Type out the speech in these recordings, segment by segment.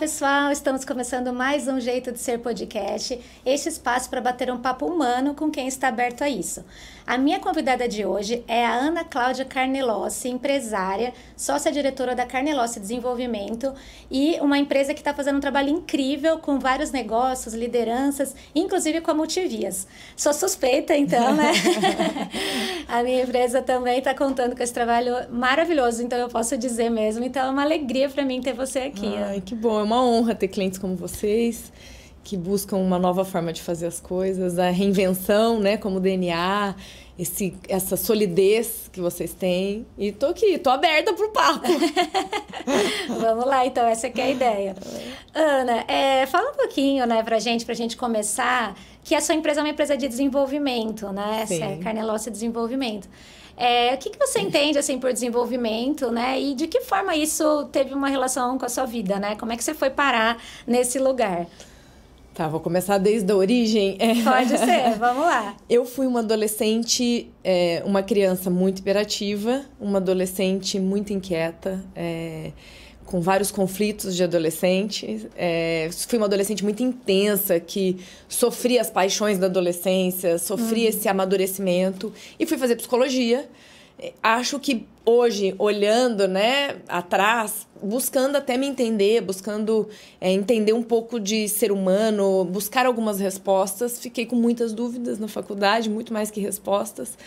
pessoal, estamos começando mais um Jeito de Ser podcast, este espaço para bater um papo humano com quem está aberto a isso. A minha convidada de hoje é a Ana Cláudia Carnelossi, empresária, sócia-diretora da Carnelossi Desenvolvimento e uma empresa que está fazendo um trabalho incrível com vários negócios, lideranças, inclusive com a Multivias. Sou suspeita, então, né? A minha empresa também está contando com esse trabalho maravilhoso, então eu posso dizer mesmo. Então é uma alegria para mim ter você aqui. Ai, que bom. É uma honra ter clientes como vocês, que buscam uma nova forma de fazer as coisas, a reinvenção, né, como DNA, essa solidez que vocês têm. E tô aqui, tô aberta pro papo. Vamos lá, então, essa aqui é a ideia. Ana, fala um pouquinho, né, pra gente começar, que a sua empresa é uma empresa de desenvolvimento, né? Sim. Essa é Carnelossi Desenvolvimento. O que você entende, assim, por desenvolvimento, né? E de que forma isso teve uma relação com a sua vida, né? Como é que você foi parar nesse lugar? Tá, vou começar desde a origem. Pode ser, vamos lá. Eu fui uma adolescente, uma criança muito hiperativa, uma adolescente muito inquieta, com vários conflitos de adolescente. Fui uma adolescente muito intensa, que sofria as paixões da adolescência, sofria esse amadurecimento. E fui fazer psicologia. Acho que hoje, olhando, né, atrás, buscando até me entender, buscando entender um pouco de ser humano, buscar algumas respostas. Fiquei com muitas dúvidas na faculdade, muito mais que respostas.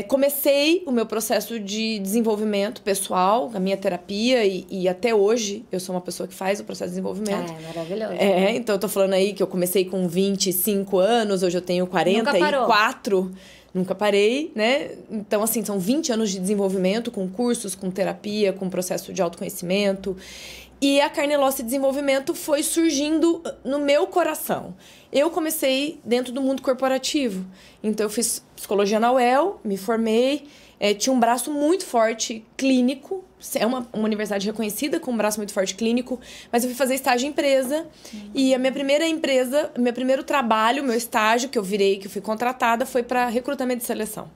Comecei o meu processo de desenvolvimento pessoal, a minha terapia, e até hoje eu sou uma pessoa que faz o processo de desenvolvimento. Maravilhoso. Então eu tô falando aí que eu comecei com 25 anos, hoje eu tenho 44. Nunca parei, né? Então, assim, são 20 anos de desenvolvimento, com cursos, com terapia, com processo de autoconhecimento. E a Carnelossi Desenvolvimento foi surgindo no meu coração. Eu comecei dentro do mundo corporativo. Então, eu fiz psicologia na UEL, me formei, tinha um braço muito forte clínico. É uma universidade reconhecida com um braço muito forte clínico, mas eu fui fazer estágio em empresa. E a minha primeira empresa, meu primeiro trabalho, meu estágio que eu fui contratada, foi para recrutamento e seleção.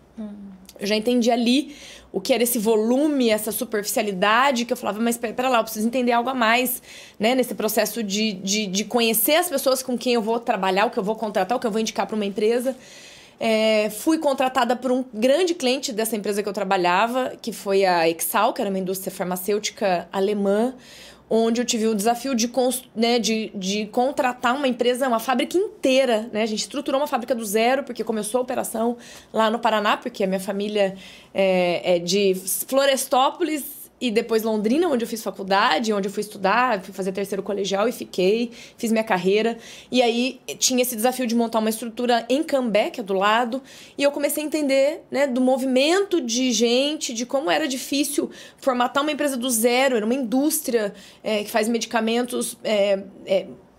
Eu já entendi ali o que era esse volume, essa superficialidade, que eu falava, mas pera lá, eu preciso entender algo a mais, né? Nesse processo de conhecer as pessoas com quem eu vou trabalhar, o que eu vou contratar, o que eu vou indicar para uma empresa. Fui contratada por um grande cliente dessa empresa que eu trabalhava, que foi a Exal, que era uma indústria farmacêutica alemã, onde eu tive o desafio de contratar uma empresa, uma fábrica inteira, né? A gente estruturou uma fábrica do zero, porque começou a operação lá no Paraná, porque a minha família é de Florestópolis, e depois Londrina, onde eu fiz faculdade, onde eu fui estudar, fui fazer terceiro colegial e fiz minha carreira. E aí tinha esse desafio de montar uma estrutura em Cambé, que é do lado. E eu comecei a entender, né, do movimento de gente, de como era difícil formatar uma empresa do zero. Era uma indústria que faz medicamentos,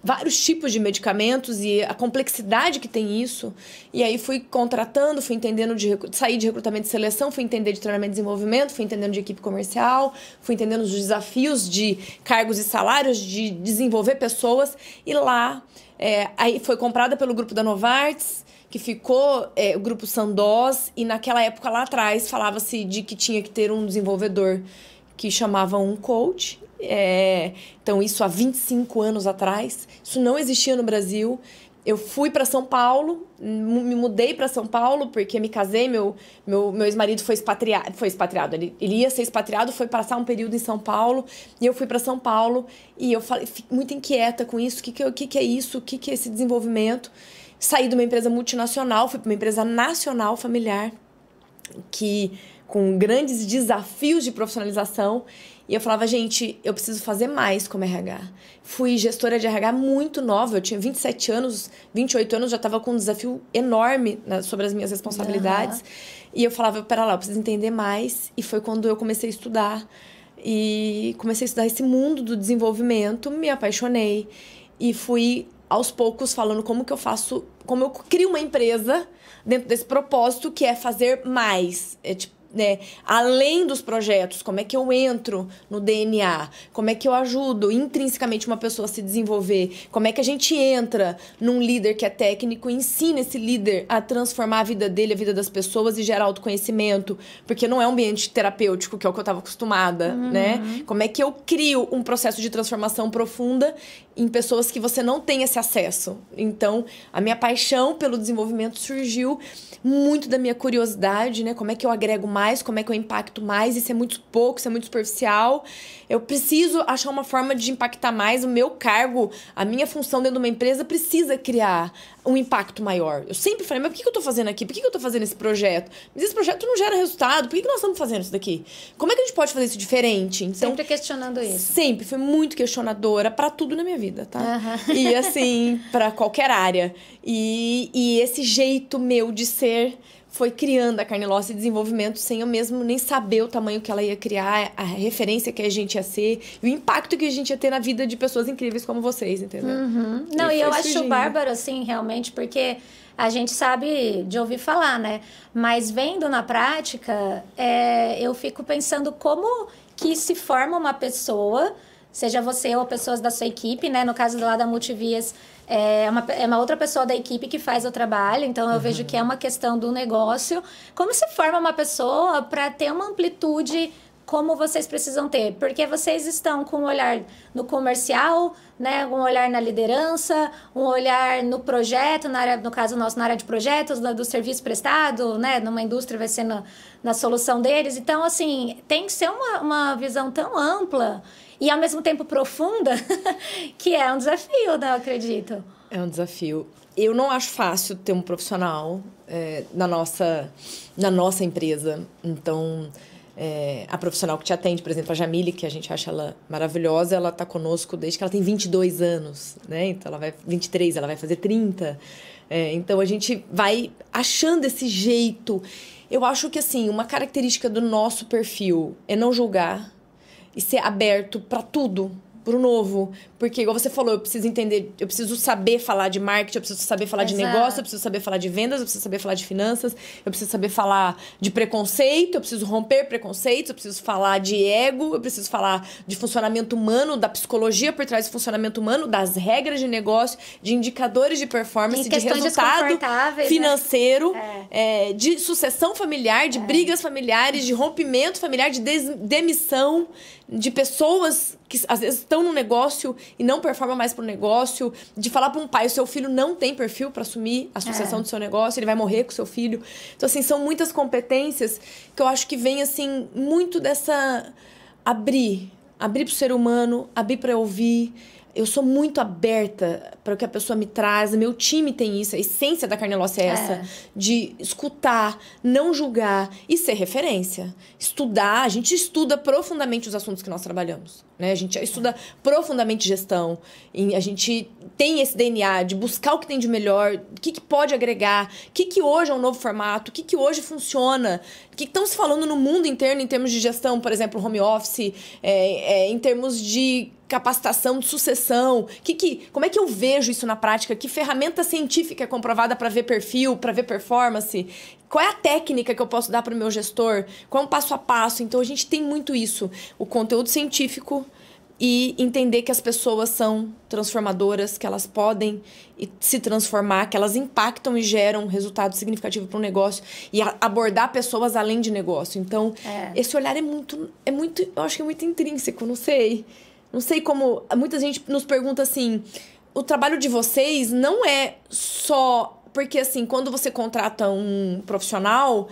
vários tipos de medicamentos e a complexidade que tem isso. E aí fui contratando, fui entendendo saí de recrutamento e seleção, fui entender de treinamento e desenvolvimento, fui entendendo de equipe comercial, fui entendendo os desafios de cargos e salários, de desenvolver pessoas. E lá, aí foi comprada pelo grupo da Novartis, que ficou o grupo Sandoz, e naquela época lá atrás falava-se de que tinha que ter um desenvolvedor que chamavam um coach. Então, isso há 25 anos atrás. Isso não existia no Brasil. Eu fui para São Paulo, me mudei para São Paulo porque me casei. Meu ex-marido foi expatriado. Ele ia ser expatriado, foi passar um período em São Paulo. E eu fui para São Paulo e eu fiquei muito inquieta com isso. O que é isso? O que é esse desenvolvimento? Saí de uma empresa multinacional, fui para uma empresa nacional familiar, com grandes desafios de profissionalização. E eu falava, gente, eu preciso fazer mais como RH. Fui gestora de RH muito nova, eu tinha 27 anos, 28 anos, já estava com um desafio enorme sobre as minhas responsabilidades. E eu falava, pera lá, eu preciso entender mais. E foi quando eu comecei a estudar. E comecei a estudar esse mundo do desenvolvimento, me apaixonei. E fui, aos poucos, falando como eu crio uma empresa dentro desse propósito, que é fazer mais. né, além dos projetos, como é que eu entro no DNA, como é que eu ajudo intrinsecamente uma pessoa a se desenvolver, como é que a gente entra num líder que é técnico e ensina esse líder a transformar a vida dele, a vida das pessoas e gerar autoconhecimento, porque não é um ambiente terapêutico, que é o que eu estava acostumada, né? Como é que eu crio um processo de transformação profunda em pessoas que você não tem esse acesso. Então, a minha paixão pelo desenvolvimento surgiu muito da minha curiosidade, né? Como é que eu agrego mais, como é que eu impacto mais, isso é muito pouco, isso é muito superficial. Eu preciso achar uma forma de impactar mais. O meu cargo, a minha função dentro de uma empresa precisa criar um impacto maior. Eu sempre falei, mas por que eu tô fazendo aqui? Por que eu tô fazendo esse projeto? Mas esse projeto não gera resultado. Por que nós estamos fazendo isso daqui? Como é que a gente pode fazer isso diferente? Então, sempre questionando isso. Sempre. Fui muito questionadora pra tudo na minha vida, tá? E assim, pra qualquer área. E esse jeito meu de ser foi criando a Carnelosse Desenvolvimento sem eu mesmo nem saber o tamanho que ela ia criar, a referência que a gente ia ser e o impacto que a gente ia ter na vida de pessoas incríveis como vocês, entendeu? Não, e eu acho bárbaro, assim, realmente, porque a gente sabe de ouvir falar, né? Mas vendo na prática, eu fico pensando como que se forma uma pessoa, seja você ou pessoas da sua equipe, né? No caso lá da Multivias, é uma outra pessoa da equipe que faz o trabalho, então eu vejo que é uma questão do negócio. Como se forma uma pessoa para ter uma amplitude como vocês precisam ter? Porque vocês estão com um olhar no comercial, né? Um olhar na liderança, um olhar no projeto, no caso nosso, na área de projetos, do serviço prestado, né? Numa indústria vai ser na solução deles. Então, assim, tem que ser uma visão tão ampla e, ao mesmo tempo, profunda, que é um desafio, né? Eu acredito. É um desafio. Eu não acho fácil ter um profissional na nossa empresa. Então, a profissional que te atende, por exemplo, a Jamile, que a gente acha ela maravilhosa, ela está conosco desde que ela tem 22 anos, né? Então, ela vai 23, ela vai fazer 30. Então, a gente vai achando esse jeito. Eu acho que, assim, uma característica do nosso perfil é não julgar e ser aberto para tudo, pro novo. Porque, igual você falou, eu preciso entender, eu preciso saber falar de marketing, eu preciso saber falar de negócio, eu preciso saber falar de vendas, eu preciso saber falar de finanças, eu preciso saber falar de preconceito, eu preciso romper preconceitos, eu preciso falar de ego, eu preciso falar de funcionamento humano, da psicologia por trás do funcionamento humano, das regras de negócio, de indicadores de performance, de resultado financeiro, né? De sucessão familiar, de brigas familiares, de rompimento familiar, de demissão, de pessoas que às vezes estão no negócio e não performam mais pro negócio, de falar para um pai, o seu filho não tem perfil para assumir a sucessão do seu negócio, ele vai morrer com o seu filho. Então, assim, são muitas competências que eu acho que vem, assim, muito dessa abrir pro ser humano, abrir para ouvir. Eu sou muito aberta para o que a pessoa me traz. Meu time tem isso. A essência da Carnelosse é essa. De escutar, não julgar e ser referência. Estudar. A gente estuda profundamente os assuntos que nós trabalhamos, né? A gente estuda profundamente gestão. E a gente tem esse DNA de buscar o que tem de melhor, o que pode agregar, o que hoje é um novo formato, o que hoje funciona, o que estão se falando no mundo inteiro em termos de gestão, por exemplo, home office, em termos de capacitação, de sucessão. Como é que eu vejo isso na prática? Que ferramenta científica é comprovada para ver perfil, para ver performance? Qual é a técnica que eu posso dar para o meu gestor? Qual é um passo a passo? Então, a gente tem muito isso. O conteúdo científico e entender que as pessoas são transformadoras, que elas podem se transformar, que elas impactam e geram resultado significativo para um negócio e abordar pessoas além de negócio. Então, esse olhar é muito, eu acho que é muito intrínseco, não sei. Não sei como... Muita gente nos pergunta assim, o trabalho de vocês não é só... Porque, assim, quando você contrata um profissional...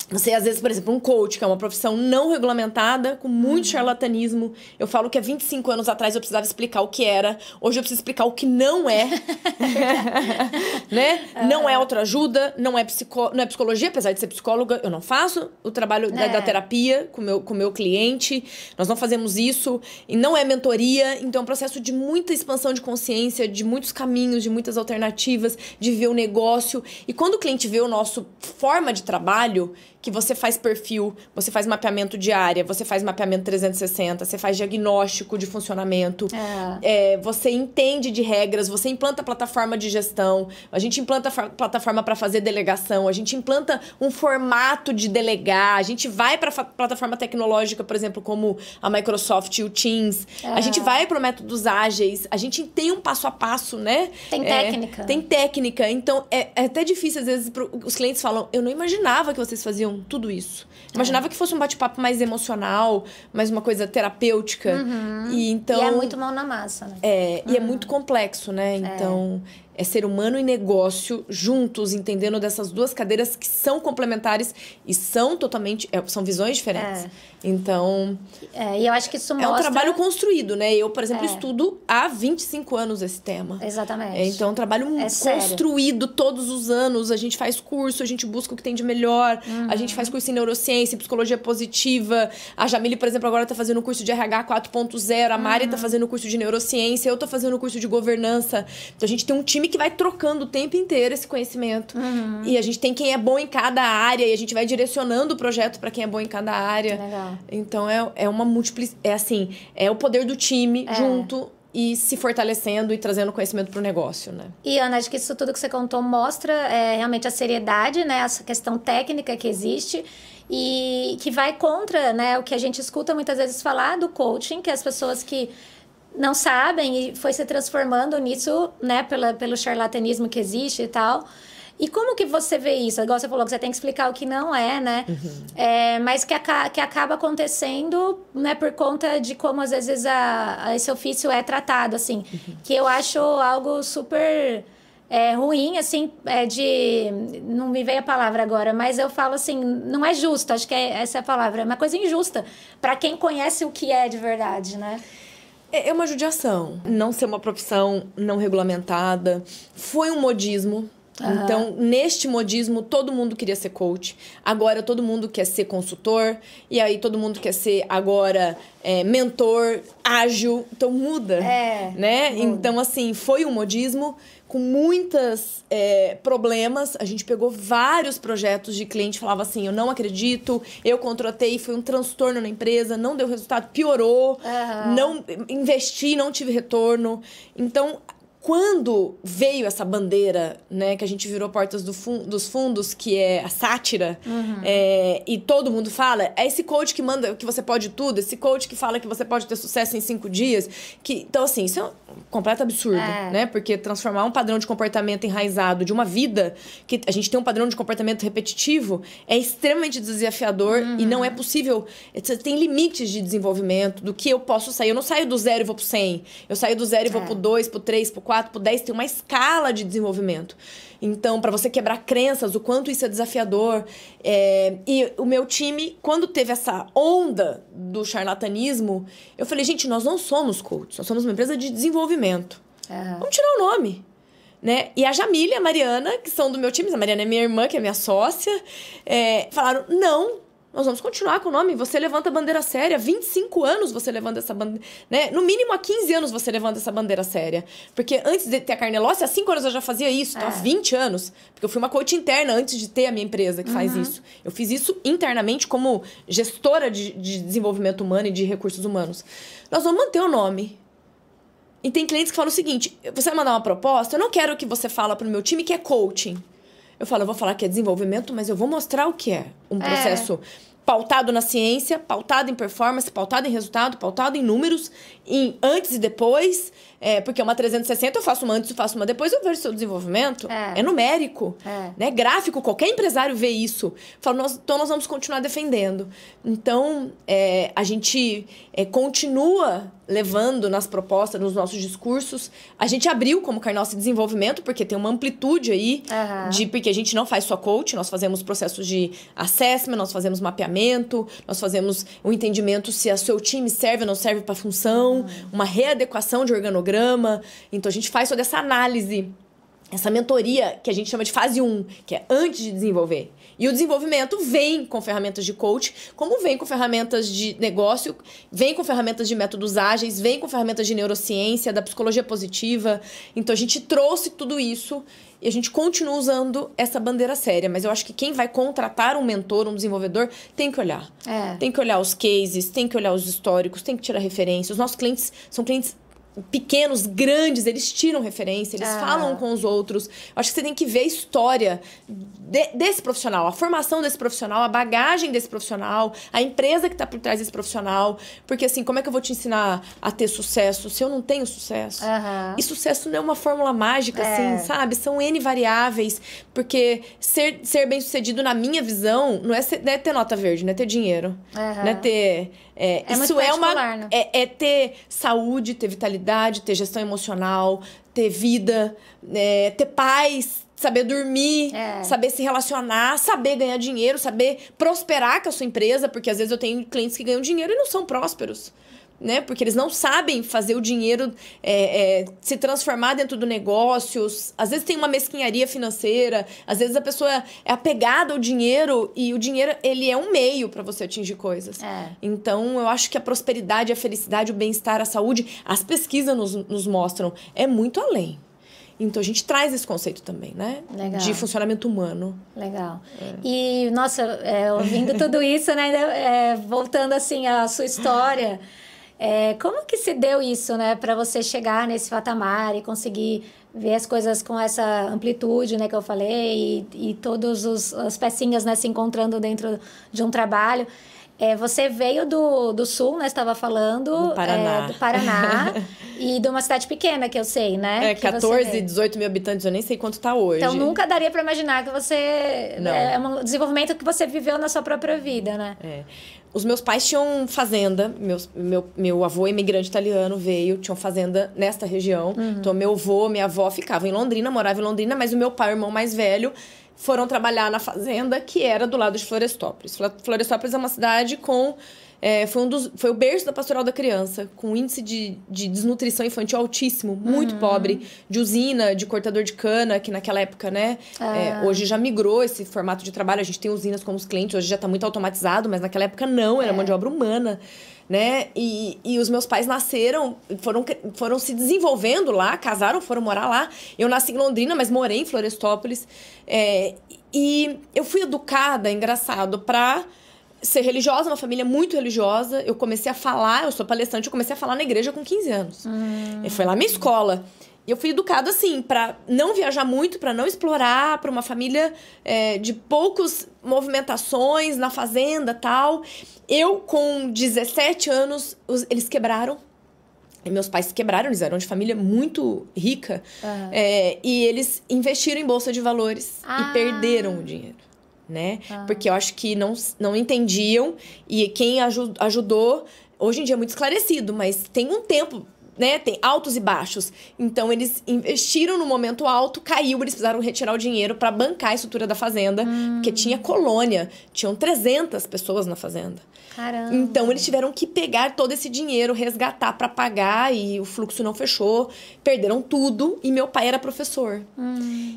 Você, às vezes, por exemplo, um coach, que é uma profissão não regulamentada, com muito charlatanismo. Eu falo que há 25 anos atrás eu precisava explicar o que era. Hoje eu preciso explicar o que não é. Né? Não é autoajuda, não é psicologia, apesar de ser psicóloga. Eu não faço o trabalho da terapia com o meu cliente. Nós não fazemos isso. E não é mentoria. Então é um processo de muita expansão de consciência, de muitos caminhos, de muitas alternativas, de ver o negócio. E quando o cliente vê a nossa forma de trabalho... que você faz perfil, você faz mapeamento de área, você faz mapeamento 360, você faz diagnóstico de funcionamento, você entende de regras, você implanta plataforma de gestão, a gente implanta plataforma para fazer delegação, a gente implanta um formato de delegar, a gente vai para plataforma tecnológica, por exemplo, como a Microsoft e o Teams, a gente vai para métodos ágeis, a gente tem um passo a passo, né? Tem técnica. Tem técnica, então é até difícil, às vezes, os clientes falam, eu não imaginava que vocês faziam tudo isso. Imaginava que fosse um bate-papo mais emocional, mais uma coisa terapêutica. E então... E é muito mão na massa, né? E é muito complexo, né? Então, é ser humano e negócio juntos, entendendo dessas duas cadeiras que são complementares e são totalmente... são visões diferentes. Então... e eu acho que isso mostra... É um trabalho construído, né? Eu, por exemplo, estudo há 25 anos esse tema. Exatamente. Então, é um trabalho construído todos os anos. A gente faz curso, a gente busca o que tem de melhor. A gente faz curso em neurociência, em psicologia positiva. A Jamile, por exemplo, agora tá fazendo o curso de RH 4.0. A Mari tá fazendo o curso de neurociência. Eu tô fazendo o curso de governança. Então, a gente tem um time que vai trocando o tempo inteiro esse conhecimento. E a gente tem quem é bom em cada área. E a gente vai direcionando o projeto para quem é bom em cada área. Legal. Então, é uma multiplicidade. É assim, é o poder do time junto e se fortalecendo e trazendo conhecimento para o negócio, né? E, Ana, acho que isso tudo que você contou mostra realmente a seriedade, né? Essa questão técnica que existe e que vai contra, né, o que a gente escuta muitas vezes falar do coaching, que as pessoas que não sabem e foi se transformando nisso, né, pelo charlatanismo que existe e tal. E como que você vê isso? Igual você falou que você tem que explicar o que não é, né? Mas que acaba acontecendo, né, por conta de como, às vezes, esse ofício é tratado, assim. Que eu acho algo super ruim, assim, não me veio a palavra agora, mas eu falo assim, não é justo, acho que essa é a palavra. É uma coisa injusta para quem conhece o que é de verdade, né? É uma judiação. Não ser uma profissão não regulamentada. Foi um modismo. Então, neste modismo, todo mundo queria ser coach. Agora, todo mundo quer ser consultor. E aí, todo mundo quer ser, agora, mentor, ágil. Então, muda, né? Muda. Então, assim, foi um modismo com muitos problemas. A gente pegou vários projetos de cliente, falava assim, eu não acredito, eu contratei, foi um transtorno na empresa, não deu resultado, piorou, não investi, não tive retorno. Então... Quando veio essa bandeira, né, que a gente virou portas dos fundos, que é a sátira, e todo mundo fala, é esse coach que manda que você pode tudo, esse coach que fala que você pode ter sucesso em 5 dias. Então, assim, isso é um completo absurdo, né? Porque transformar um padrão de comportamento enraizado de uma vida, que a gente tem um padrão de comportamento repetitivo, é extremamente desafiador e não é possível. Você tem limites de desenvolvimento, do que eu posso sair. Eu não saio do 0 e vou pro 100. Eu saio do 0 e vou pro 2, pro 3, pro 4, pro 10, tem uma escala de desenvolvimento. Então, para você quebrar crenças, o quanto isso é desafiador. E o meu time, quando teve essa onda do charlatanismo, eu falei, gente, nós não somos coaches, nós somos uma empresa de desenvolvimento. Vamos tirar o nome. Né? E a Jamile e a Mariana, que são do meu time, a Mariana é minha irmã, que é minha sócia, falaram, não, nós vamos continuar com o nome. Você levanta a bandeira séria. 25 anos você levanta essa bandeira... Né? No mínimo, há 15 anos você levanta essa bandeira séria. Porque antes de ter a Carnelossi, há 5 anos eu já fazia isso. Então, há 20 anos. Porque eu fui uma coach interna antes de ter a minha empresa que faz isso. Eu fiz isso internamente como gestora de desenvolvimento humano e de recursos humanos. Nós vamos manter o nome. E tem clientes que falam o seguinte, você vai mandar uma proposta, eu não quero que você fale para o meu time que é coaching. Eu falo, eu vou falar que é desenvolvimento, mas eu vou mostrar o que é. Um processo pautado na ciência, pautado em performance, pautado em resultado, pautado em números, em antes e depois. Porque uma 360 eu faço uma antes, eu faço uma depois, eu vejo seu desenvolvimento. É numérico. Né? Gráfico, qualquer empresário vê isso. Fala, então nós vamos continuar defendendo. Então, a gente continua levando nas propostas, nos nossos discursos. A gente abriu como Carnelossi Desenvolvimento, porque tem uma amplitude aí, porque a gente não faz só coach, nós fazemos processos de assessment, nós fazemos mapeamento, nós fazemos o entendimento se o seu time serve ou não serve para a função, uma readequação de organograma. Então, a gente faz toda essa análise essa mentoria que a gente chama de fase 1, que é antes de desenvolver. E o desenvolvimento vem com ferramentas de coach, como vem com ferramentas de negócio, vem com ferramentas de métodos ágeis, vem com ferramentas de neurociência, da psicologia positiva. Então, a gente trouxe tudo isso e a gente continua usando essa bandeira séria. Mas eu acho que quem vai contratar um mentor, um desenvolvedor, tem que olhar. Tem que olhar os cases, tem que olhar os históricos, tem que tirar referência. Os nossos clientes são clientes pequenos, grandes, eles tiram referência, eles falam com os outros. Eu acho que você tem que ver a história desse profissional, a formação desse profissional, a bagagem desse profissional, a empresa que está por trás desse profissional. Porque, assim, como é que eu vou te ensinar a ter sucesso se eu não tenho sucesso? E sucesso não é uma fórmula mágica, assim, sabe? São N variáveis. Porque ser bem-sucedido, na minha visão, não é ter nota verde, não é ter dinheiro. Não é ter... isso é ter saúde, ter vitalidade, ter gestão emocional, ter vida, ter paz, saber dormir, saber se relacionar, saber ganhar dinheiro, saber prosperar com a sua empresa, porque às vezes eu tenho clientes que ganham dinheiro e não são prósperos. Né? Porque eles não sabem fazer o dinheiro se transformar dentro do negócio. Às vezes tem uma mesquinharia financeira, às vezes a pessoa é apegada ao dinheiro e o dinheiro, ele é um meio para você atingir coisas. Então, eu acho que a prosperidade, a felicidade, o bem-estar, a saúde, as pesquisas nos mostram, é muito além. Então, a gente traz esse conceito também, né? Legal. De funcionamento humano. Legal. E, nossa, ouvindo tudo isso, né? Voltando, assim, à sua história... como que se deu isso, né? Para você chegar nesse patamar e conseguir ver as coisas com essa amplitude, né? Que eu falei, e todas as pecinhas, né, se encontrando dentro de um trabalho. Você veio do Sul, né? Você estava falando. Do Paraná. E de uma cidade pequena, que eu sei, né? 14, 18 mil habitantes, eu nem sei quanto está hoje. Então, nunca daria para imaginar que você... Não. É um desenvolvimento que você viveu na sua própria vida, né? Os meus pais tinham fazenda. Meu avô, imigrante italiano, tinham fazenda nesta região. Então, meu avô, minha avó ficavam em Londrina, moravam em Londrina, mas o meu pai, o irmão mais velho, foram trabalhar na fazenda, que era do lado de Florestópolis. Florestópolis é uma cidade com... Foi o berço da pastoral da criança, com índice de desnutrição infantil altíssimo, muito pobre, de usina, de cortador de cana, que naquela época, né? Hoje já migrou esse formato de trabalho, a gente tem usinas como os clientes, hoje já está muito automatizado, mas naquela época não, era mão de obra humana, né? E os meus pais nasceram, foram se desenvolvendo lá, casaram, foram morar lá. Eu nasci em Londrina, mas morei em Florestópolis. E eu fui educada, engraçado, para ser religiosa, uma família muito religiosa. Eu comecei a falar, eu sou palestrante, eu comecei a falar na igreja com 15 anos. Foi lá minha escola. E eu fui educada assim, para não viajar muito, para não explorar, para uma família de poucas movimentações na fazenda e tal. Eu, com 17 anos, eles quebraram. E meus pais se quebraram, eles eram de família muito rica. E eles investiram em bolsa de valores e perderam o dinheiro. Né? Porque eu acho que não entendiam. E quem ajudou, hoje em dia é muito esclarecido, mas tem um tempo, né? Tem altos e baixos. Então, eles investiram no momento alto, caiu, eles precisaram retirar o dinheiro para bancar a estrutura da fazenda, porque tinha colônia, tinham 300 pessoas na fazenda. Caramba. Então, eles tiveram que pegar todo esse dinheiro, resgatar para pagar, e o fluxo não fechou. Perderam tudo, e meu pai era professor.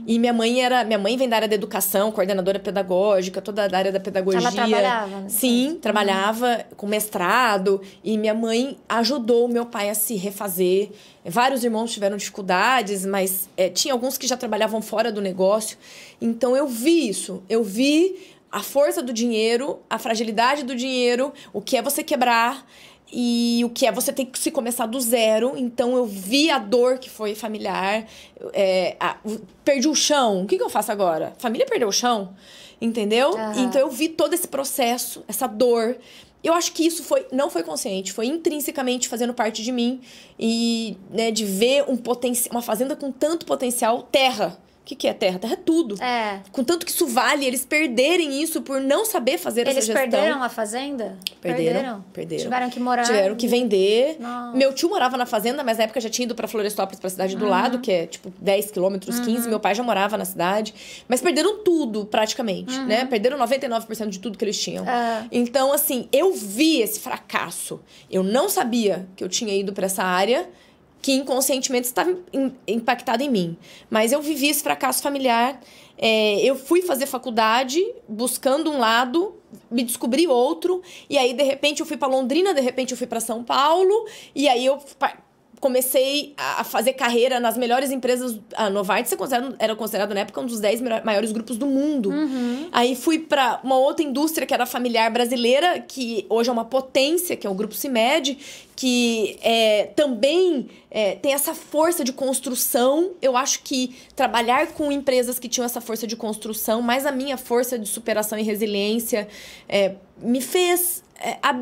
E minha mãe vem da área da educação, coordenadora pedagógica, toda da área da pedagogia. Ela trabalhava? Né? Sim, trabalhava com mestrado, e minha mãe ajudou o meu pai a se refazer. Vários irmãos tiveram dificuldades, mas tinha alguns que já trabalhavam fora do negócio. Então, eu vi isso. Eu vi a força do dinheiro, a fragilidade do dinheiro, o que é você quebrar e o que é você ter que se começar do zero. Então, eu vi a dor que foi familiar. Perdi o chão. O que eu faço agora? A família perdeu o chão, entendeu? Então, eu vi todo esse processo, essa dor. Eu acho que isso não foi consciente, foi intrinsecamente fazendo parte de mim. E, né, de ver uma fazenda com tanto potencial, terra. O que é terra? Terra é tudo. Com tanto que isso vale, eles perderem isso por não saber fazer essa gestão. Eles perderam a fazenda? Perderam. Tiveram que morar? Tiveram que vender. Nossa. Meu tio morava na fazenda, mas na época já tinha ido pra Florestópolis, pra cidade do lado, que é tipo 10 quilômetros, 15. Meu pai já morava na cidade. Mas perderam tudo, praticamente, né? Perderam 99% de tudo que eles tinham. Então, assim, eu vi esse fracasso. Eu não sabia que eu tinha ido pra essa área. que inconscientemente estava impactado em mim. Mas eu vivi esse fracasso familiar. Eu fui fazer faculdade buscando um lado, me descobri outro, e aí, de repente, eu fui para Londrina, de repente, eu fui para São Paulo, e aí eu comecei a fazer carreira nas melhores empresas. A Novartis era considerado na época um dos 10 maiores grupos do mundo. Aí fui para uma outra indústria que era familiar brasileira, que hoje é uma potência, que é o Grupo CIMED, que também tem essa força de construção. Eu acho que trabalhar com empresas que tinham essa força de construção, mais a minha força de superação e resiliência, me fez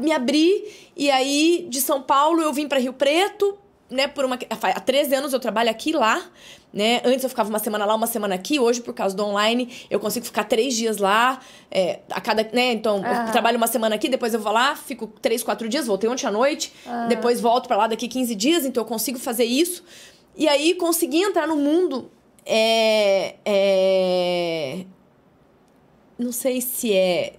me abrir. E aí, de São Paulo, eu vim para Rio Preto, né, há 13 anos eu trabalho aqui e lá, né? Antes eu ficava uma semana lá, uma semana aqui. Hoje, por causa do online, eu consigo ficar 3 dias lá, a cada, né? Então, eu trabalho uma semana aqui, depois eu vou lá, fico 3, 4 dias, voltei ontem à noite, depois volto pra lá daqui 15 dias, então eu consigo fazer isso. E aí, consegui entrar no mundo, não sei se é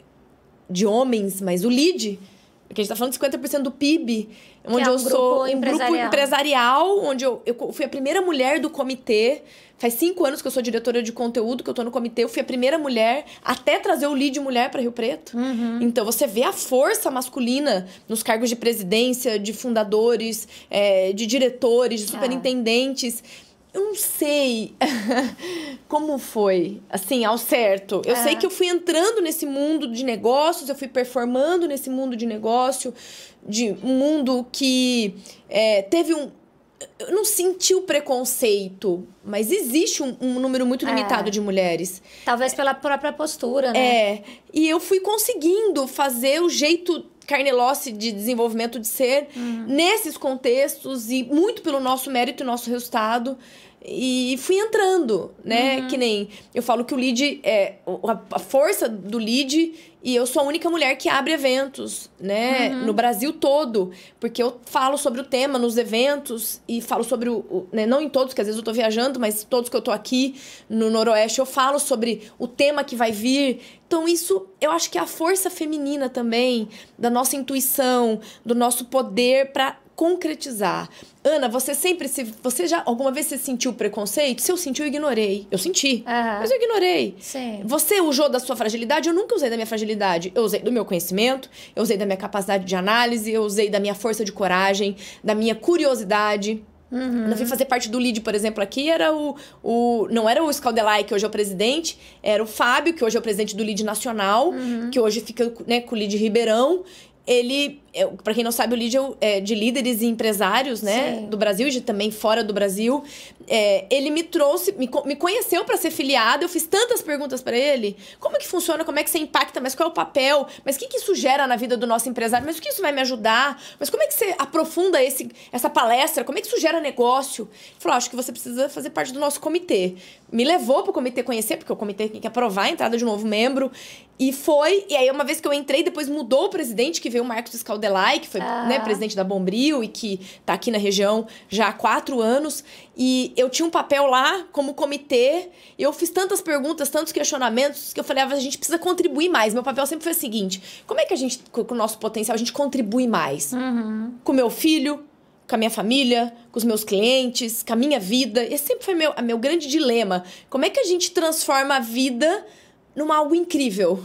de homens, mas o LEAD, porque a gente tá falando de 50% do PIB, onde eu sou um grupo empresarial, onde eu fui a primeira mulher do comitê. Faz 5 anos que eu sou diretora de conteúdo, que eu tô no comitê. Eu fui a primeira mulher até trazer o LEAD mulher para Rio Preto. Então, você vê a força masculina nos cargos de presidência, de fundadores, de diretores, de superintendentes. Eu não sei como foi, assim, ao certo. Eu sei que eu fui entrando nesse mundo de negócios, eu fui performando nesse mundo de negócio, de um mundo que teve um... Eu não senti o preconceito, mas existe um número muito limitado de mulheres. Talvez pela própria postura, né? E eu fui conseguindo fazer o jeito carne e osso de desenvolvimento de ser nesses contextos, e muito pelo nosso mérito e nosso resultado. E fui entrando, né? Que nem... Eu falo que o LEAD a força do LEAD, e eu sou a única mulher que abre eventos, né? No Brasil todo. Porque eu falo sobre o tema nos eventos, e falo sobre né? Não em todos, porque às vezes eu tô viajando, mas todos que eu tô aqui no Noroeste, eu falo sobre o tema que vai vir. Então, isso, eu acho que é a força feminina também, da nossa intuição, do nosso poder para concretizar. Ana, você já alguma vez você sentiu preconceito? Se eu senti, eu ignorei. Eu senti, mas eu ignorei. Sim. Você usou da sua fragilidade? Eu nunca usei da minha fragilidade. Eu usei do meu conhecimento, eu usei da minha capacidade de análise, eu usei da minha força de coragem, da minha curiosidade. Eu fui fazer parte do LEAD, por exemplo, aqui era não era o Scaldelai, que hoje é o presidente, era o Fábio, que hoje é o presidente do LEAD Nacional, que hoje fica, né, com o LEAD Ribeirão. Ele, para quem não sabe, o LEAD é de líderes e empresários, né, do Brasil e também fora do Brasil. Ele me trouxe, me conheceu para ser filiada. Eu fiz tantas perguntas para ele. Como é que funciona? Como é que você impacta? Mas qual é o papel? Mas o que isso gera na vida do nosso empresário? Mas o que isso vai me ajudar? Mas como é que você aprofunda essa palestra? Como é que isso gera negócio? Ele falou, acho que você precisa fazer parte do nosso comitê. Me levou para o comitê conhecer, porque o comitê tem que aprovar a entrada de um novo membro. E aí, uma vez que eu entrei, depois mudou o presidente, que veio o Marcos Scaldelai, que foi né, presidente da Bombril e que tá aqui na região já há 4 anos. E eu tinha um papel lá como comitê. Eu fiz tantas perguntas, tantos questionamentos, que eu falei, a gente precisa contribuir mais. Meu papel sempre foi o seguinte: como é que a gente, com o nosso potencial, a gente contribui mais? Com o meu filho, com a minha família, com os meus clientes, com a minha vida. Esse sempre foi meu grande dilema. Como é que a gente transforma a vida numa algo incrível?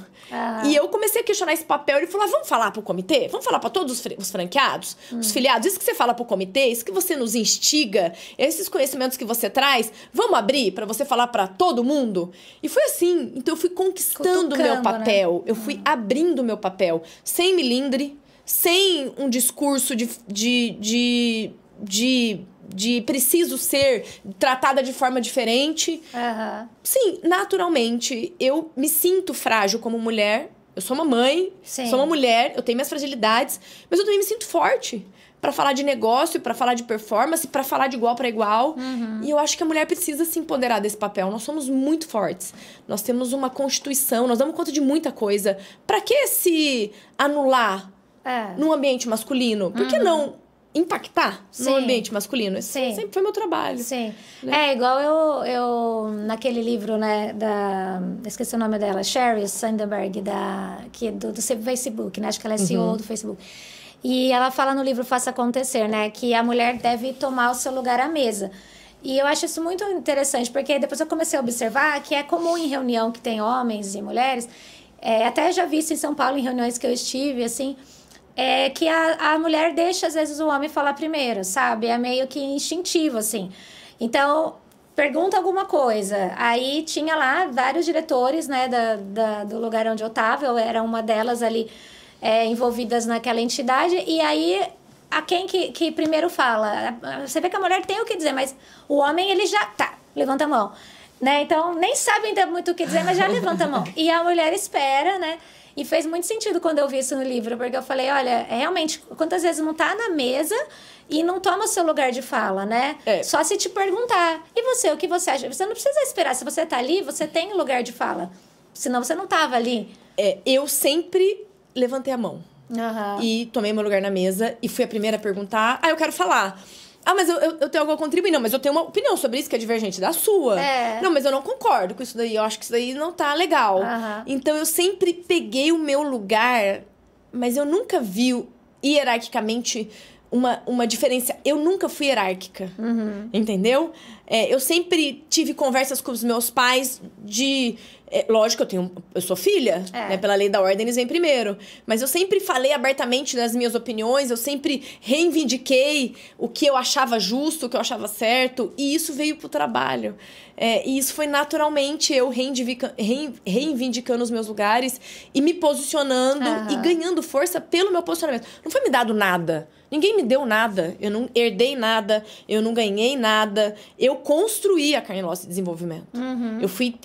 E eu comecei a questionar esse papel. Ele falou, vamos falar pro comitê? Vamos falar para todos os franqueados? Os filiados? Isso que você fala pro comitê? Isso que você nos instiga? Esses conhecimentos que você traz? Vamos abrir para você falar para todo mundo? E foi assim. Então, eu fui conquistando o meu papel. Né? Eu fui abrindo o meu papel. Sem milindre, sem um discurso de preciso ser tratada de forma diferente. Sim, naturalmente, eu me sinto frágil como mulher. Eu sou uma mãe, sou uma mulher, eu tenho minhas fragilidades, mas eu também me sinto forte para falar de negócio, para falar de performance, para falar de igual para igual. E eu acho que a mulher precisa se empoderar desse papel. Nós somos muito fortes. Nós temos uma constituição, nós damos conta de muita coisa. Para que se anular num ambiente masculino? Por que não impactar no ambiente masculino? Esse sempre foi meu trabalho. Né? Igual eu naquele livro, né, esqueci o nome dela, Sheryl Sandberg, do Facebook, né? Acho que ela é CEO do Facebook. E ela fala no livro Faça Acontecer, né? Que a mulher deve tomar o seu lugar à mesa. E eu acho isso muito interessante, porque depois eu comecei a observar que é comum em reunião que tem homens e mulheres, até já vi isso em São Paulo, em reuniões que eu estive, assim, que a mulher deixa, às vezes, o homem falar primeiro, sabe? É meio que instintivo, assim. Então, pergunta alguma coisa. Aí tinha lá vários diretores, né, do lugar onde eu estava, eu era uma delas ali, envolvidas naquela entidade, e aí... a quem que primeiro fala. Você vê que a mulher tem o que dizer, mas o homem, ele já... Tá, levanta a mão. Né? Então, nem sabe ainda muito o que dizer, mas já levanta a mão. E a mulher espera, né? E fez muito sentido quando eu vi isso no livro, porque eu falei, olha, realmente, quantas vezes não tá na mesa e não toma o seu lugar de fala, né? Só se te perguntar. E você, o que você acha? Você não precisa esperar. Se você tá ali, você tem lugar de fala. Senão você não tava ali. Eu sempre levantei a mão. Uhum. E tomei meu lugar na mesa e fui a primeira a perguntar. Eu quero falar. Mas eu tenho algo a contribuir. Não, mas eu tenho uma opinião sobre isso que é divergente da sua. Não, mas eu não concordo com isso daí. Eu acho que isso daí não tá legal. Uhum. Então, eu sempre peguei o meu lugar, mas eu nunca vi hierarquicamente uma diferença. Eu nunca fui hierárquica. Uhum. Entendeu? Eu sempre tive conversas com os meus pais de... lógico, eu sou filha, né? Pela lei da ordem, eles vêm primeiro. Mas eu sempre falei abertamente das minhas opiniões, eu sempre reivindiquei o que eu achava justo, o que eu achava certo, e isso veio pro trabalho. E isso foi naturalmente eu reivindicando os meus lugares e me posicionando e ganhando força pelo meu posicionamento. Não foi me dado nada. Ninguém me deu nada. Eu não herdei nada, eu não ganhei nada. Eu construí a Carnelossi Desenvolvimento. Uhum. Eu fui...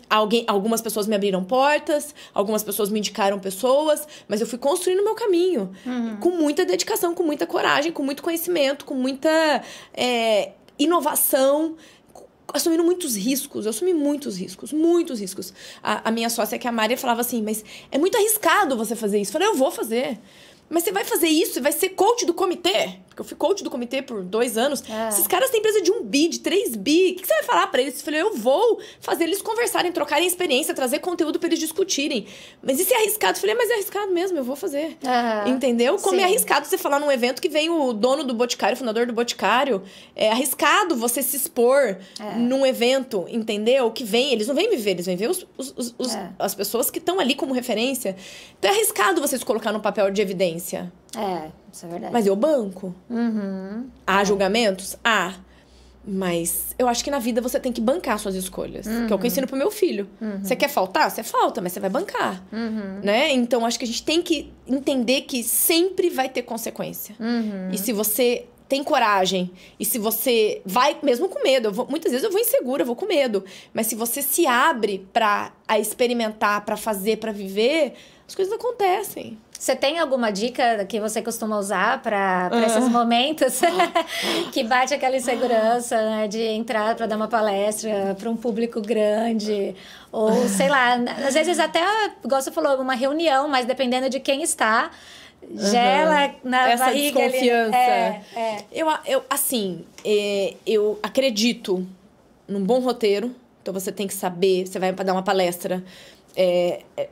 Algumas pessoas me abriram portas, algumas pessoas me indicaram pessoas, mas eu fui construindo o meu caminho. Uhum. Com muita dedicação, com muita coragem, com muito conhecimento, com muita inovação, assumindo muitos riscos. Eu assumi muitos riscos, muitos riscos. A minha sócia, que é a Maria, falava assim, mas é muito arriscado você fazer isso. Eu falei, eu vou fazer. Mas você vai fazer isso e vai ser coach do comitê? Porque eu fui coach do comitê por 2 anos. Esses caras têm empresa de 1 bi, de 3 bi. O que você vai falar pra eles? Eu falei, eu vou fazer eles conversarem, trocarem experiência, trazer conteúdo pra eles discutirem. Mas isso é arriscado? Eu falei, mas é arriscado mesmo, eu vou fazer. Entendeu? Como é arriscado você falar num evento que vem o dono do Boticário, o fundador do Boticário. É arriscado você se expor num evento, entendeu? Que vem, eles não vêm me ver, eles vêm ver as pessoas que estão ali como referência. Então é arriscado você se colocar num papel de evidência. Isso é verdade. Mas eu banco. Uhum. Há julgamentos? Há. Mas eu acho que na vida você tem que bancar suas escolhas. Que é o que eu ensino pro meu filho. Você quer faltar? Você falta, mas você vai bancar. Né? Então, acho que a gente tem que entender que sempre vai ter consequência. E se você tem coragem, e se você vai, mesmo com medo, muitas vezes eu vou insegura, eu vou com medo. Mas se você se abre pra experimentar, pra fazer, pra viver, as coisas acontecem. Você tem alguma dica que você costuma usar para esses momentos que bate aquela insegurança, né, de entrar para dar uma palestra para um público grande? Ou, sei lá, às vezes até, igual você falou, uma reunião, mas dependendo de quem está, gela na essa barriga. Desconfiança. Eu acredito num bom roteiro. Então, você tem que saber, você vai dar uma palestra...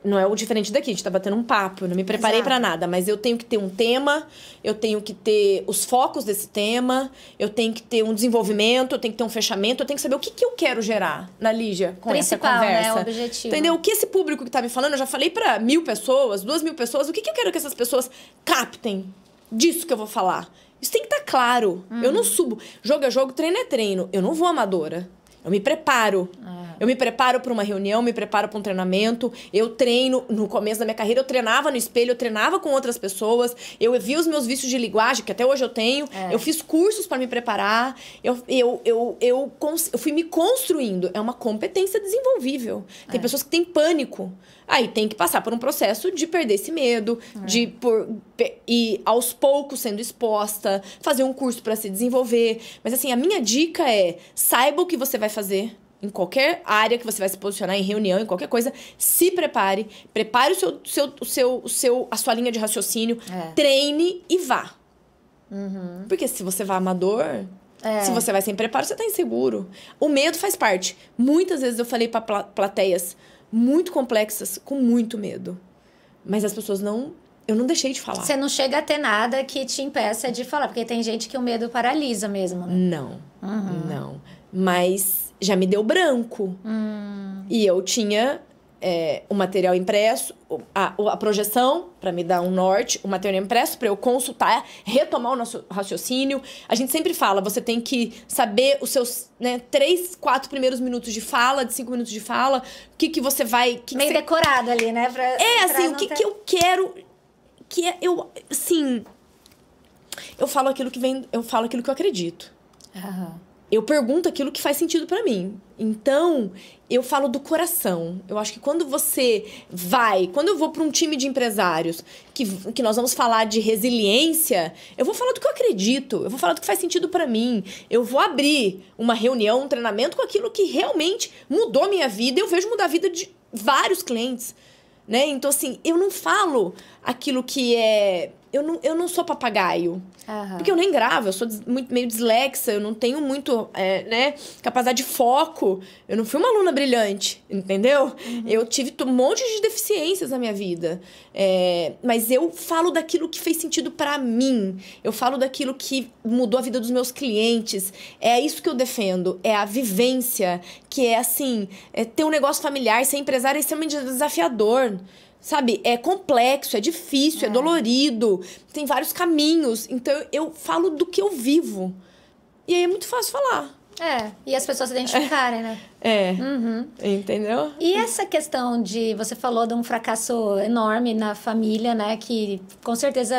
não é o diferente daqui, a gente tá batendo um papo, eu não me preparei pra nada, mas eu tenho que ter um tema, eu tenho que ter os focos desse tema, eu tenho que ter um desenvolvimento, eu tenho que ter um fechamento, eu tenho que saber o que eu quero gerar na Lígia com essa conversa. Né, o objetivo. Entendeu? O que esse público que tá me falando, eu já falei pra 1.000 pessoas, 2.000 pessoas, o que eu quero que essas pessoas captem disso que eu vou falar. Isso tem que estar claro. Eu não subo. Jogo é jogo, treino é treino. Eu não vou amadora. Eu me preparo. Eu me preparo para uma reunião, me preparo para um treinamento. Eu treino. No começo da minha carreira, eu treinava no espelho, eu treinava com outras pessoas. Eu vi os meus vícios de linguagem, que até hoje eu tenho. Eu fiz cursos para me preparar. Eu fui me construindo. É uma competência desenvolvível. Tem pessoas que têm pânico. Aí tem que passar por um processo de perder esse medo, de ir aos poucos sendo exposta, fazer um curso para se desenvolver. Mas assim, a minha dica é: saiba o que você vai fazer. Em qualquer área que você vai se posicionar, em reunião, em qualquer coisa, se prepare. Prepare a sua linha de raciocínio, treine e vá. Porque se você vai amador, se você vai sem preparo, você tá inseguro. O medo faz parte. Muitas vezes eu falei para plateias muito complexas, com muito medo. Mas as pessoas não eu não deixei de falar. Você não chega a ter nada que te impeça de falar, porque tem gente que o medo paralisa mesmo, né? Não. Mas já me deu branco. E eu tinha o material impresso, a projeção para me dar um norte, o material impresso para eu consultar, retomar o nosso raciocínio. A gente sempre fala, você tem que saber os seus 3, 4 primeiros minutos de fala, de 5 minutos de fala, o que você vai... Meio decorado ali, né? O que eu quero... eu falo aquilo que vem... Eu falo aquilo que eu acredito. Eu pergunto aquilo que faz sentido pra mim. Então, eu falo do coração. Eu acho que quando você vai... Quando eu vou pra um time de empresários que nós vamos falar de resiliência, eu vou falar do que eu acredito. Eu vou falar do que faz sentido pra mim. Eu vou abrir uma reunião, um treinamento com aquilo que realmente mudou a minha vida. Eu vejo mudar a vida de vários clientes, né? Então, assim, eu não falo aquilo que é... Eu não sou papagaio. Porque eu nem gravo, eu sou meio dislexa, eu não tenho muito, capacidade de foco. Eu não fui uma aluna brilhante, entendeu? Eu tive um monte de deficiências na minha vida. Mas eu falo daquilo que fez sentido pra mim. Eu falo daquilo que mudou a vida dos meus clientes. É isso que eu defendo. É a vivência, que é assim, ter um negócio familiar, ser empresário é extremamente desafiador. Sabe? É complexo, é difícil, é dolorido. Tem vários caminhos. Então, eu falo do que eu vivo. E aí é muito fácil falar. E as pessoas se identificarem, né? Entendeu? E essa questão de... Você falou de um fracasso enorme na família, né? Que com certeza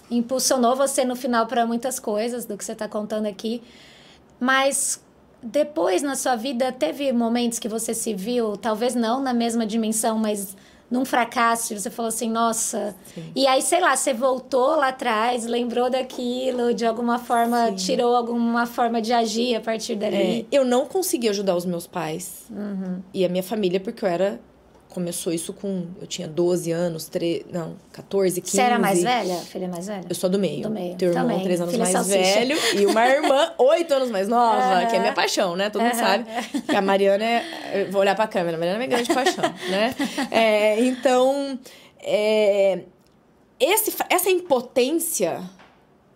impulsionou você no final para muitas coisas do que você está contando aqui. Mas... Depois, na sua vida, teve momentos que você se viu, talvez não na mesma dimensão, mas... num fracasso, você falou assim, nossa... Sim. E aí, sei lá, você voltou lá atrás, lembrou daquilo, de alguma forma, tirou alguma forma de agir a partir dali. Eu não consegui ajudar os meus pais e a minha família, porque começou isso com... Eu tinha 12 anos, 14, 15... Você era mais velha? Filha mais velha? Eu sou do meio. Do meio. Tenho um irmão 3 anos Filha mais salsicha. velho e uma irmã 8 anos mais nova, que é minha paixão, né? Todo mundo sabe que a Mariana Eu vou olhar pra câmera, a Mariana é minha grande paixão, né? Então, essa impotência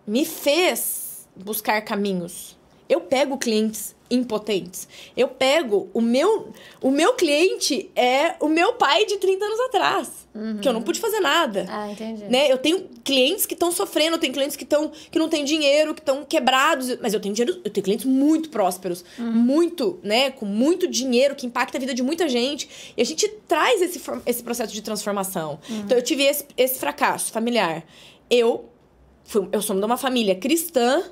me fez buscar caminhos. Eu pego clientes impotentes. Eu pego... O meu cliente é o meu pai de 30 anos atrás. Que eu não pude fazer nada. Entendi. Né? Eu tenho clientes que estão sofrendo, eu tenho clientes que não têm dinheiro, que estão quebrados. Mas eu tenho dinheiro, eu tenho clientes muito prósperos. Muito, né? Com muito dinheiro, que impacta a vida de muita gente. E a gente traz esse processo de transformação. Então, eu tive esse fracasso familiar. Eu sou de uma família cristã,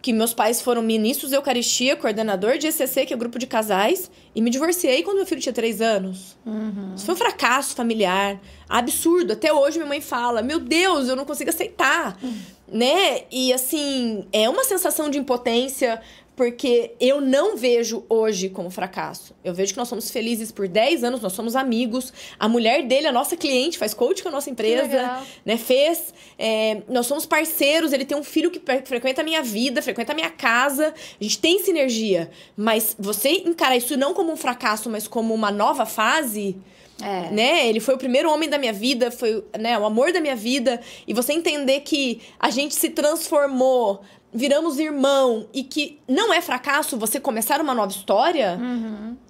que meus pais foram ministros de Eucaristia, coordenador de ECC, que é o grupo de casais, e me divorciei quando meu filho tinha 3 anos. Isso foi um fracasso familiar, absurdo. Até hoje minha mãe fala, meu Deus, eu não consigo aceitar, né? E assim, é uma sensação de impotência, porque eu não vejo hoje como fracasso. Eu vejo que nós somos felizes por 10 anos, nós somos amigos. A mulher dele, a nossa cliente, faz coach com a nossa empresa, né? Nós somos parceiros, ele tem um filho que frequenta a minha vida, frequenta a minha casa. A gente tem sinergia. Mas você encarar isso não como um fracasso, mas como uma nova fase... Né? Ele foi o primeiro homem da minha vida, foi, né, o amor da minha vida. E você entender que a gente se transformou, viramos irmão, e que não é fracasso você começar uma nova história,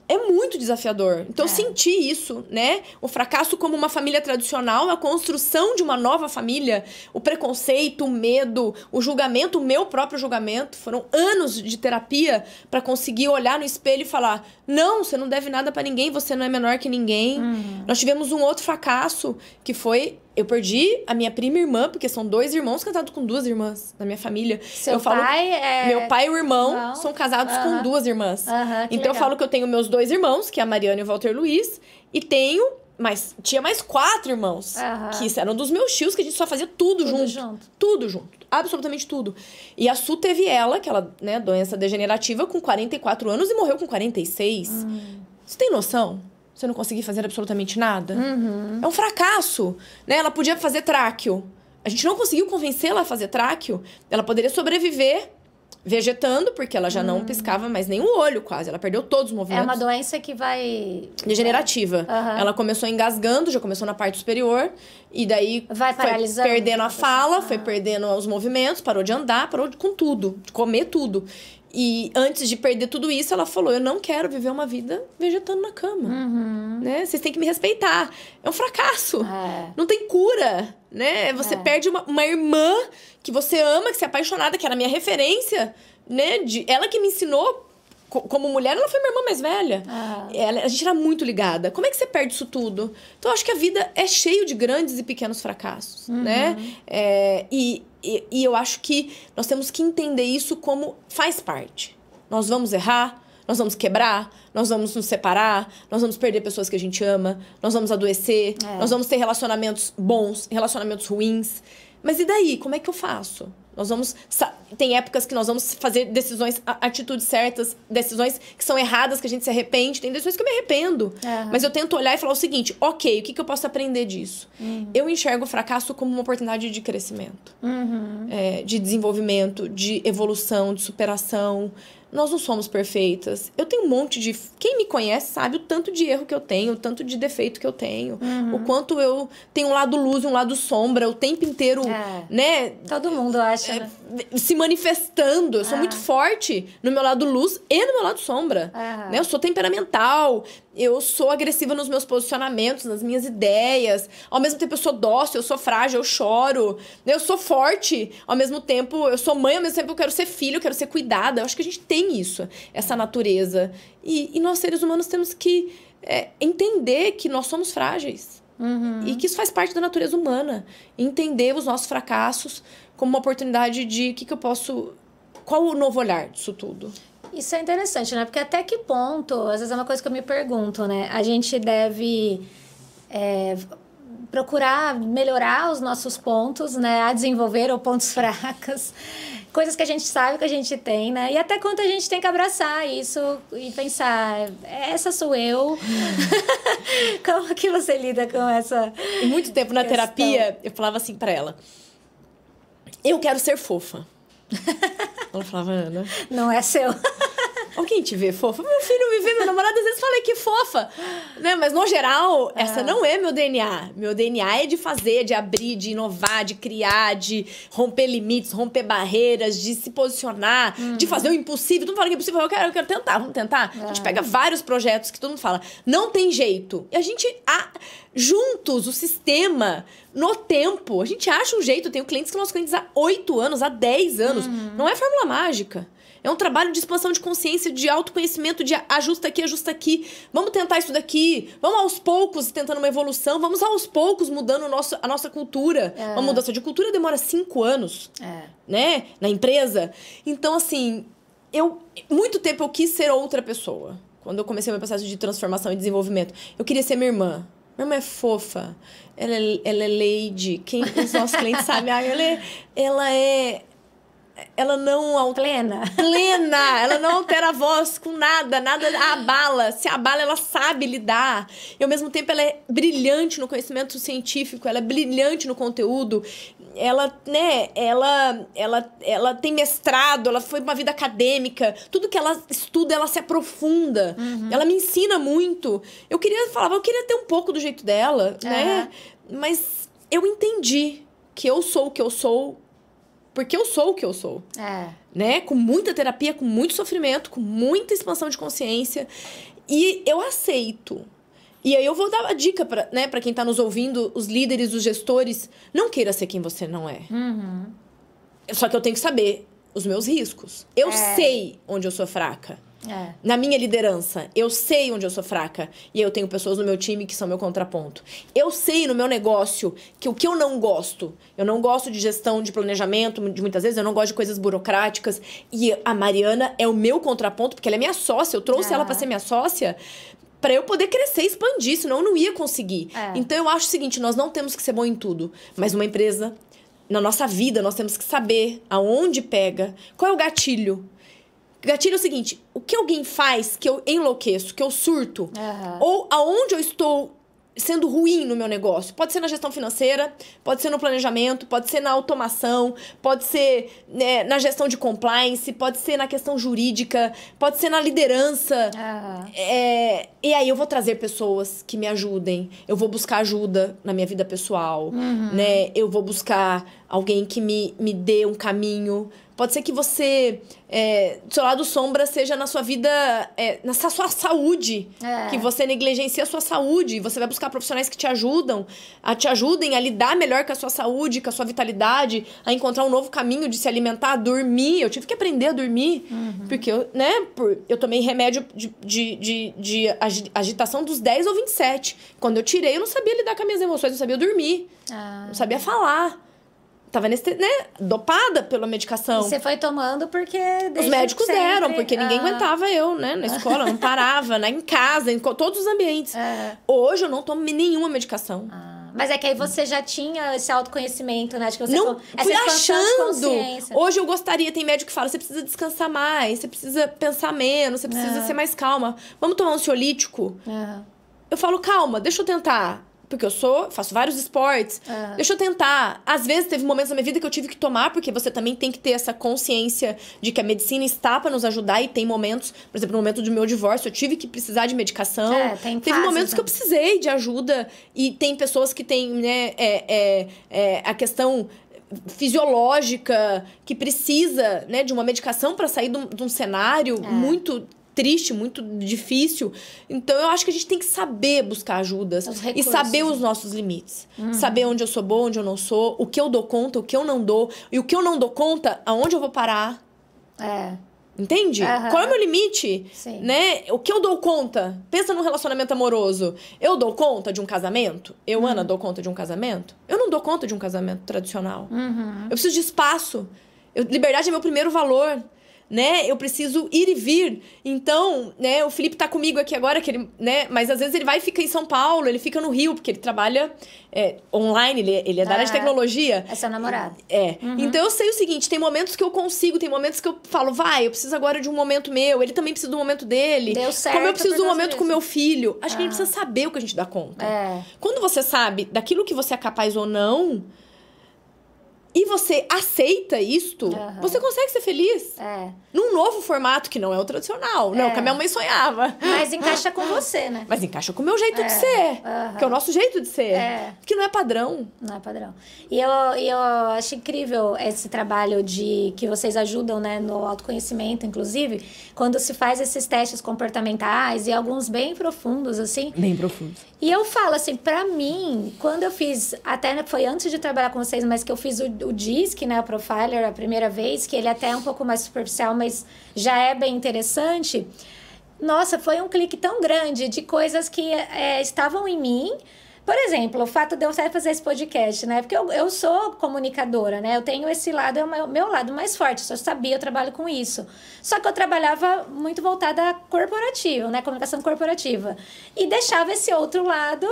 é muito desafiador. Então, eu senti isso, né? O fracasso como uma família tradicional, a construção de uma nova família, o preconceito, o medo, o julgamento, o meu próprio julgamento. Foram anos de terapia para conseguir olhar no espelho e falar, não, você não deve nada para ninguém, você não é menor que ninguém. Nós tivemos um outro fracasso, que foi... Eu perdi a minha prima e irmã, porque são 2 irmãos casados com 2 irmãs na minha família. Meu pai e o irmão são casados com 2 irmãs. Então, eu falo que eu tenho meus 2 irmãos, que é a Mariana e o Walter Luiz, e tinha mais 4 irmãos, que eram dos meus tios, que a gente só fazia tudo junto. Tudo junto. Absolutamente tudo. E a Su teve que ela, né, doença degenerativa, com 44 anos e morreu com 46. Você tem noção? Você não conseguir fazer absolutamente nada? É um fracasso, né? Ela podia fazer tráqueo. A gente não conseguiu convencê-la a fazer tráqueo. Ela poderia sobreviver vegetando, porque ela já não piscava mais nem o olho, quase. Ela perdeu todos os movimentos. É uma doença que vai... Degenerativa. Ela começou engasgando, já começou na parte superior. E daí vai paralisando, foi perdendo a fala, foi perdendo os movimentos, parou de andar, parou com tudo, de comer tudo. E antes de perder tudo isso, ela falou, eu não quero viver uma vida vegetando na cama. Né? Vocês têm que me respeitar. É um fracasso. Não tem cura. Né? Você perde uma irmã que você ama, que você é apaixonada, que era a minha referência. Né? Ela que me ensinou, como mulher, ela foi minha irmã mais velha. A gente era muito ligada. Como é que você perde isso tudo? Então, eu acho que a vida é cheio de grandes e pequenos fracassos. Né? E eu acho que nós temos que entender isso como faz parte. Nós vamos errar, nós vamos quebrar, nós vamos nos separar, nós vamos perder pessoas que a gente ama, nós vamos adoecer, nós vamos ter relacionamentos bons, relacionamentos ruins. Mas e daí? Como é que eu faço? Tem épocas que nós vamos fazer decisões, atitudes certas, decisões que são erradas, que a gente se arrepende. Tem decisões que eu me arrependo. Mas eu tento olhar e falar o seguinte, ok, o que eu posso aprender disso? Eu enxergo o fracasso como uma oportunidade de crescimento. De desenvolvimento, de evolução, de superação. Nós não somos perfeitas. Eu tenho um monte de... Quem me conhece sabe o tanto de erro que eu tenho, o tanto de defeito que eu tenho. O quanto eu tenho um lado luz e um lado sombra o tempo inteiro, né? Todo mundo acha, né? Se manifestando. Eu sou muito forte no meu lado luz e no meu lado sombra. Né? Eu sou temperamental. Eu sou agressiva nos meus posicionamentos, nas minhas ideias. Ao mesmo tempo, eu sou dócil, eu sou frágil, eu choro. Eu sou forte. Ao mesmo tempo, eu sou mãe. Ao mesmo tempo, eu quero ser filho, eu quero ser cuidada. Eu acho que a gente tem isso, essa natureza. E nós, seres humanos, temos que entender que nós somos frágeis. E que isso faz parte da natureza humana. Entender os nossos fracassos como uma oportunidade de que eu posso... Qual o novo olhar disso tudo? Isso é interessante, né? Porque até que ponto, às vezes é uma coisa que eu me pergunto, né? A gente deve procurar melhorar os nossos pontos, né? A desenvolver ou pontos fracos. Coisas que a gente sabe que a gente tem, né? E até quanto a gente tem que abraçar isso e pensar, essa sou eu. Como que você lida com essa E muito tempo na terapia, eu falava assim pra ela, eu quero ser fofa. Ela falava, Ana... Não é seu. Alguém te vê fofa? Meu filho me vê, meu namorado às vezes fala que fofa. Né? Mas, no geral, essa não é meu DNA. Meu DNA é de fazer, de abrir, de inovar, de criar, de romper limites, romper barreiras, de se posicionar, de fazer o impossível. Todo mundo fala que é impossível, eu quero tentar, vamos tentar. A gente pega vários projetos que todo mundo fala, não tem jeito. E a gente, juntos, o sistema, no tempo, a gente acha um jeito. Eu tenho clientes que nossos clientes há 8 anos, há 10 anos. Não é fórmula mágica. É um trabalho de expansão de consciência, de autoconhecimento, de ajusta aqui, ajusta aqui. Vamos tentar isso daqui. Vamos aos poucos tentando uma evolução. Vamos aos poucos mudando a nossa cultura. Uma mudança de cultura demora 5 anos, né? Na empresa. Então, assim, muito tempo eu quis ser outra pessoa. Quando eu comecei o meu processo de transformação e desenvolvimento. Eu queria ser minha irmã. Minha irmã é fofa. Ela é lady. Os nossos clientes sabem. Ela não... Plena. Ela não altera a voz com nada a abala. Se abala, ela sabe lidar. E, ao mesmo tempo, ela é brilhante no conhecimento científico, ela é brilhante no conteúdo. Ela, né, ela tem mestrado, ela foi uma vida acadêmica. Tudo que ela estuda, ela se aprofunda. Ela me ensina muito. Eu queria ter um pouco do jeito dela, né? Mas eu entendi que eu sou o que eu sou porque eu sou o que eu sou. Né? Com muita terapia, com muito sofrimento, com muita expansão de consciência. E eu aceito. E aí eu vou dar uma dica pra quem tá nos ouvindo, os líderes, os gestores. Não queira ser quem você não é. Só que eu tenho que saber os meus riscos. Eu sei onde eu sou fraca. Na minha liderança, eu sei onde eu sou fraca. E eu tenho pessoas no meu time que são meu contraponto. Eu sei no meu negócio que o que eu não gosto. Eu não gosto de gestão, de planejamento, de muitas vezes eu não gosto de coisas burocráticas. E a Mariana é o meu contraponto, porque ela é minha sócia. Eu trouxe ela pra ser minha sócia pra eu poder crescer e expandir, senão eu não ia conseguir. Então eu acho o seguinte, nós não temos que ser bom em tudo. Mas uma empresa, na nossa vida, nós temos que saber aonde pega, qual é o gatilho. Gatilho é o seguinte, o que alguém faz que eu enlouqueço, que eu surto, ou aonde eu estou sendo ruim no meu negócio. Pode ser na gestão financeira, pode ser no planejamento, pode ser na automação, pode ser, né, na gestão de compliance, pode ser na questão jurídica, pode ser na liderança. E aí eu vou trazer pessoas que me ajudem. Eu vou buscar ajuda na minha vida pessoal, né? Eu vou buscar alguém que me dê um caminho. Pode ser que você, seu lado sombra seja na sua vida, na sua saúde. Que você negligencia a sua saúde. Você vai buscar profissionais que te ajudem a lidar melhor com a sua saúde, com a sua vitalidade, a encontrar um novo caminho de se alimentar, dormir. Eu tive que aprender a dormir. Porque eu tomei remédio de agitação dos 10 ou 27. Quando eu tirei, eu não sabia lidar com as minhas emoções, não sabia dormir. Não sabia falar. Tava dopada pela medicação. E você foi tomando porque... Os médicos deram, porque ninguém aguentava eu, né? Na escola, não parava, né? Em casa, em todos os ambientes. Hoje eu não tomo nenhuma medicação. Mas é que aí você já tinha esse autoconhecimento, né? Acho que você não fui achando. Hoje eu gostaria, tem médico que fala, você precisa descansar mais, você precisa pensar menos, você precisa ser mais calma. Vamos tomar um ansiolítico? Eu falo, calma, deixa eu tentar. Porque faço vários esportes. Deixa eu tentar. Às vezes, teve momentos na minha vida que eu tive que tomar, porque você também tem que ter essa consciência de que a medicina está para nos ajudar. E tem momentos, por exemplo, no momento do meu divórcio, eu tive que precisar de medicação. Teve momentos que eu precisei de ajuda. E tem pessoas que têm, né, a questão fisiológica, que precisa, né, de uma medicação para sair de um cenário muito triste, muito difícil. Então, eu acho que a gente tem que saber buscar ajudas e saber os nossos limites. Saber onde eu sou boa, onde eu não sou, o que eu dou conta, o que eu não dou. E o que eu não dou conta, aonde eu vou parar. Entende? Qual é o meu limite? Né? O que eu dou conta? Pensa num relacionamento amoroso. Eu dou conta de um casamento? Eu, Ana, dou conta de um casamento? Eu não dou conta de um casamento tradicional. Eu preciso de espaço. Liberdade é meu primeiro valor. Né? Eu preciso ir e vir. Então, né, o Felipe tá comigo aqui agora, que ele, né, mas às vezes ele vai e fica em São Paulo, ele fica no Rio, porque ele trabalha online, ele é da área de tecnologia. É seu namorado. Então eu sei o seguinte, tem momentos que eu consigo, tem momentos que eu falo, eu preciso agora de um momento meu, ele também precisa do momento dele. Deu certo. Como eu preciso do momento com meu filho. Acho que a gente precisa saber o que a gente dá conta. Quando você sabe daquilo que você é capaz ou não, e você aceita isto, você consegue ser feliz. Num novo formato que não é o tradicional. Não, que a minha mãe sonhava. Mas encaixa com você, né? Mas encaixa com o meu jeito de ser. Que é o nosso jeito de ser. Que não é padrão. Não é padrão. E eu acho incrível esse trabalho que vocês ajudam, né, no autoconhecimento, inclusive, quando se faz esses testes comportamentais e alguns bem profundos, assim. Bem profundos. E eu falo assim, pra mim, quando eu fiz, até foi antes de trabalhar com vocês, mas que eu fiz o DISC, né, o Profiler, a primeira vez, que ele até é um pouco mais superficial, mas já é bem interessante. Nossa, foi um clique tão grande de coisas que estavam em mim. Por exemplo, o fato de eu fazer esse podcast, né? Porque eu sou comunicadora, né? Eu tenho esse lado, é o meu lado mais forte. Eu sabia, eu trabalho com isso. Só que eu trabalhava muito voltada a corporativo, né? Comunicação corporativa. E deixava esse outro lado...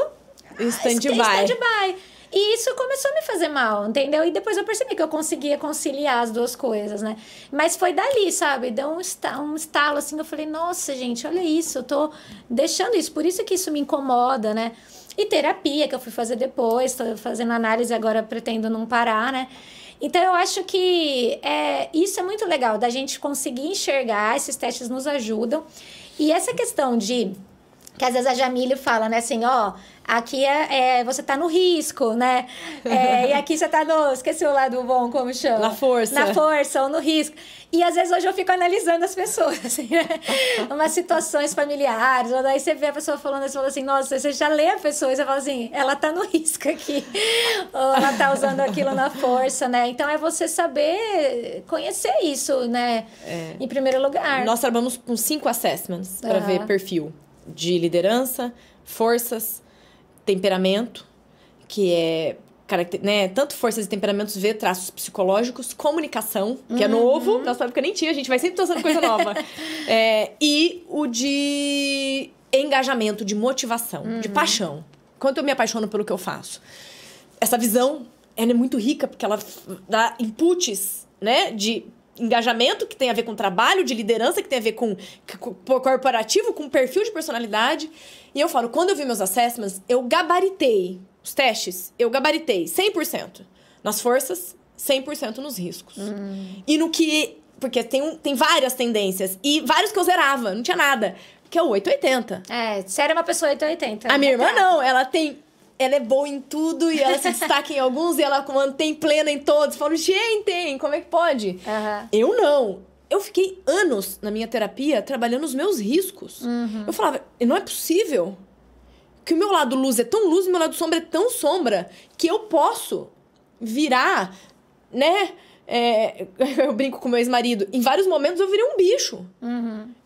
Stand-by. E isso começou a me fazer mal, entendeu? E depois eu percebi que eu conseguia conciliar as duas coisas, né? Mas foi dali, sabe? Deu um estalo, assim, eu falei, nossa, gente, olha isso, eu tô deixando isso. Por isso que isso me incomoda, né? E terapia, que eu fui fazer depois, tô fazendo análise agora, pretendo não parar, né? Então, eu acho que isso é muito legal, da gente conseguir enxergar, esses testes nos ajudam. E essa questão de... Que às vezes a Jamile fala, né, assim, aqui você tá no risco, né? E aqui você tá esqueci o lado bom, como chama? Na força ou no risco. E às vezes hoje eu fico analisando as pessoas, assim, né? Umas situações familiares, ou daí você vê a pessoa falando assim, nossa, você já lê a pessoa e você fala assim, ela tá no risco aqui. Ou ela tá usando aquilo na força, né? Então é você saber conhecer isso, né? Em primeiro lugar. Nós trabalhamos com 5 assessments para ver perfil. De liderança, forças, temperamento, que é, né, tanto forças e temperamentos vê traços psicológicos, comunicação, que é novo, nossa época nem tinha, a gente vai sempre pensando coisa nova. E o de engajamento, de motivação, de paixão. Quanto eu me apaixono pelo que eu faço. Essa visão, ela é muito rica, porque ela dá inputs, né, de engajamento, que tem a ver com trabalho, de liderança, que tem a ver com corporativo, com perfil de personalidade. E eu falo, quando eu vi meus assessments, eu gabaritei os testes, 100%. Nas forças, 100% nos riscos. E no que... Porque tem várias tendências. E vários que eu zerava, não tinha nada. Que é o 880. Você era uma pessoa 880. A minha irmã não, ela é boa em tudo e ela se destaca em alguns e ela mantém plena em todos. Eu falo, gente, como é que pode? Eu não. Eu fiquei anos na minha terapia trabalhando os meus riscos. Eu falava, não é possível que o meu lado luz é tão luz e o meu lado sombra é tão sombra que eu posso virar, né? Eu brinco com meu ex-marido. Em vários momentos eu virei um bicho.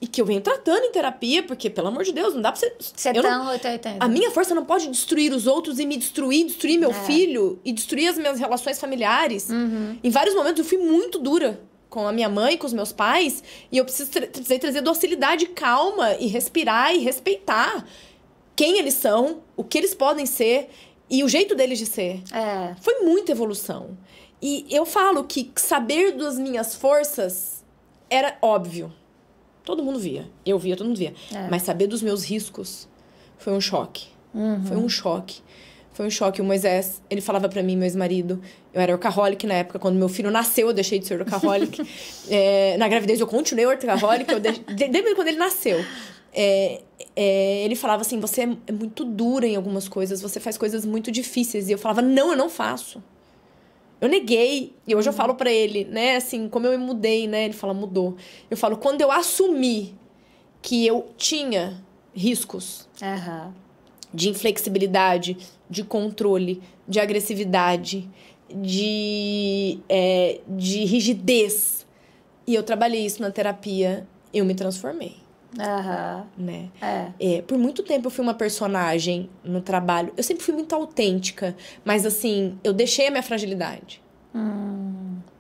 E que eu venho tratando em terapia, porque, pelo amor de Deus, não dá pra ser... Você tão 880. A minha força não pode destruir os outros e me destruir meu filho e destruir as minhas relações familiares. Em vários momentos eu fui muito dura com a minha mãe, com os meus pais, e eu precisei trazer docilidade, calma, e respirar e respeitar quem eles são, o que eles podem ser e o jeito deles de ser. Foi muita evolução. E eu falo que saber das minhas forças era óbvio. Todo mundo via. Eu via, todo mundo via. Mas saber dos meus riscos foi um choque. Foi um choque. Foi um choque. O Moisés, ele falava pra mim, meu ex-marido, eu era workaholic na época, quando meu filho nasceu, eu deixei de ser workaholic. Na gravidez eu continuei workaholic, desde quando ele nasceu. Ele falava assim, você é muito dura em algumas coisas, você faz coisas muito difíceis. E eu falava, não, eu não faço. Eu neguei, e hoje eu falo pra ele, né, assim, como eu me mudei, né, ele fala, mudou. Eu falo, quando eu assumi que eu tinha riscos de inflexibilidade, de controle, de agressividade, de rigidez, e eu trabalhei isso na terapia, eu me transformei. Né? Por muito tempo eu fui uma personagem no trabalho. Eu sempre fui muito autêntica, mas assim, eu deixei a minha fragilidade.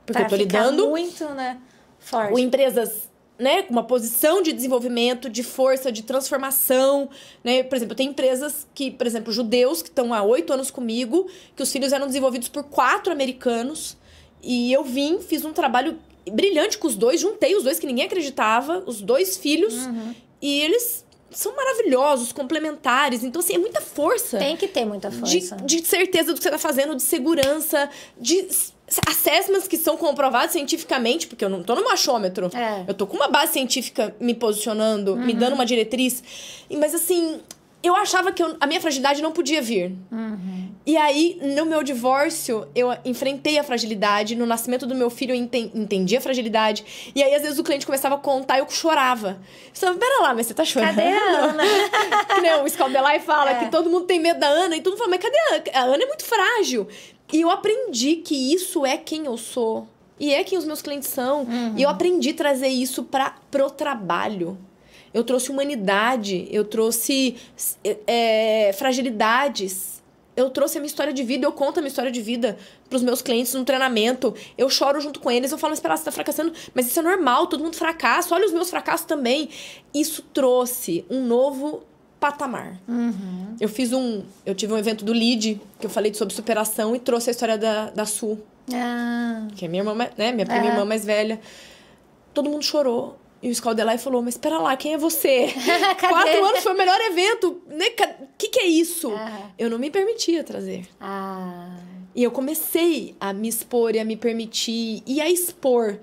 Porque eu tô lidando muito, né? Forte. Com empresas, né, com uma posição de desenvolvimento, de força, de transformação, né? Por exemplo, eu tenho empresas que, por exemplo, judeus que estão há 8 anos comigo, que os filhos eram desenvolvidos por 4 americanos, e eu fiz um trabalho brilhante com os dois, juntei os dois que ninguém acreditava, os 2 filhos, e eles são maravilhosos, complementares. Então, assim, é muita força. Tem que ter muita força. De certeza do que você tá fazendo, de segurança, de assessments que são comprovados cientificamente, porque eu não tô no achômetro. Eu tô com uma base científica me posicionando, me dando uma diretriz. Mas, assim, eu achava que a minha fragilidade não podia vir. E aí, no meu divórcio, eu enfrentei a fragilidade. No nascimento do meu filho, eu entendi a fragilidade. E aí, às vezes, o cliente começava a contar e eu chorava. Eu falava, pera lá, mas você tá chorando? Cadê a Ana? Que nem o Scaldelai fala que todo mundo tem medo da Ana. E todo mundo fala, mas cadê a Ana? A Ana é muito frágil. E eu aprendi que isso é quem eu sou. E é quem os meus clientes são. E eu aprendi a trazer isso pro trabalho. Eu trouxe humanidade. Eu trouxe fragilidades. Eu trouxe a minha história de vida, eu conto a minha história de vida pros meus clientes no treinamento. Eu choro junto com eles, eu falo, espera, você tá fracassando, mas isso é normal, todo mundo fracassa, olha os meus fracassos também. Isso trouxe um novo patamar. Eu tive um evento do LEAD, que eu falei sobre superação, e trouxe a história da Su, que é minha irmã, né, minha prima irmã mais velha. Todo mundo chorou. E o Scaldelai falou, mas espera lá, quem é você? 4 anos foi o melhor evento. Né? O que é isso? Eu não me permitia trazer. E eu comecei a me expor e a me permitir. E a expor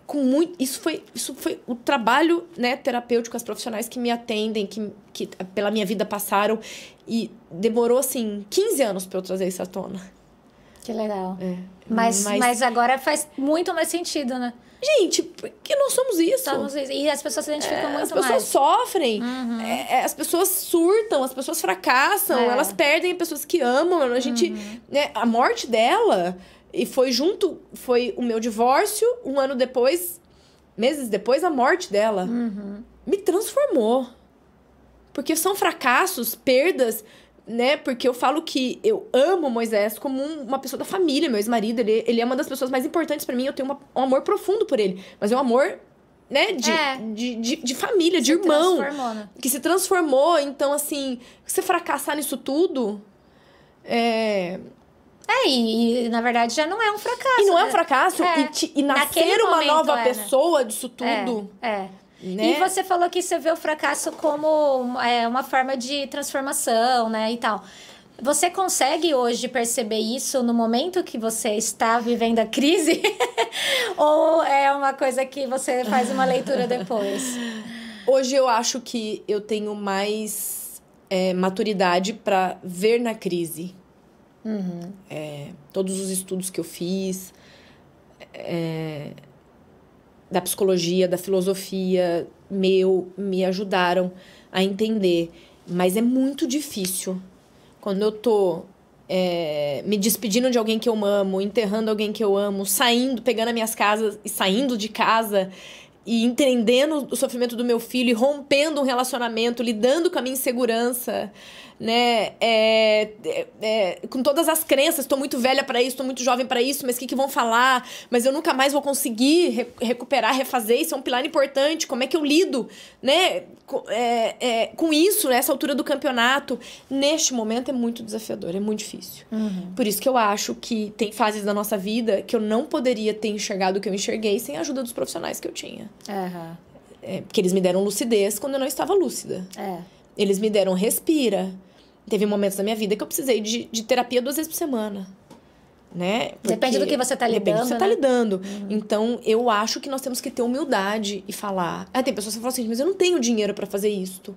com muito... Isso foi o trabalho, né, terapêutico, as profissionais que me atendem, que pela minha vida passaram. E demorou, assim, 15 anos pra eu trazer isso à tona. Que legal. Mas agora faz muito mais sentido, né? Gente, porque nós somos isso. E as pessoas se identificam muito mais. As pessoas sofrem, as pessoas surtam, as pessoas fracassam, elas perdem pessoas que amam. A gente, né, a morte dela, e foi o meu divórcio, 1 ano depois, meses depois, a morte dela. Me transformou. Porque são fracassos, perdas, né? Porque eu falo que eu amo o Moisés como uma pessoa da família, meu ex-marido. Ele é uma das pessoas mais importantes pra mim. Eu tenho um amor profundo por ele. Mas é um amor, né? De família, de irmão. Né? Que se transformou. Então, assim, você fracassar nisso tudo... E na verdade já não é um fracasso. E não é um fracasso. E nascer uma nova pessoa disso tudo. Né? E você falou que você vê o fracasso como uma forma de transformação, né? E tal. Você consegue hoje perceber isso no momento que você está vivendo a crise? Ou é uma coisa que você faz uma leitura depois? Hoje eu acho que eu tenho mais maturidade para ver na crise. Todos os estudos que eu fiz, da psicologia, da filosofia, me ajudaram a entender. Mas é muito difícil. Quando eu tô me despedindo de alguém que eu amo, enterrando alguém que eu amo, pegando as minhas casas e saindo de casa, e entendendo o sofrimento do meu filho, e rompendo um relacionamento, lidando com a minha insegurança, né? Com todas as crenças, estou muito velha para isso, estou muito jovem para isso, mas o que vão falar? Mas eu nunca mais vou conseguir recuperar, refazer, isso é um pilar importante, como é que eu lido, né? Com isso, nessa altura do campeonato? Neste momento é muito desafiador, é muito difícil. Por isso que eu acho que tem fases da nossa vida que eu não poderia ter enxergado o que eu enxerguei sem a ajuda dos profissionais que eu tinha. Porque eles me deram lucidez quando eu não estava lúcida. Eles me deram respira. Teve momentos da minha vida que eu precisei de terapia 2 vezes por semana. Né? Depende do que você tá lidando. Depende do que você tá lidando. Então, eu acho que nós temos que ter humildade e falar. Tem pessoas que falam assim, mas eu não tenho dinheiro para fazer isto.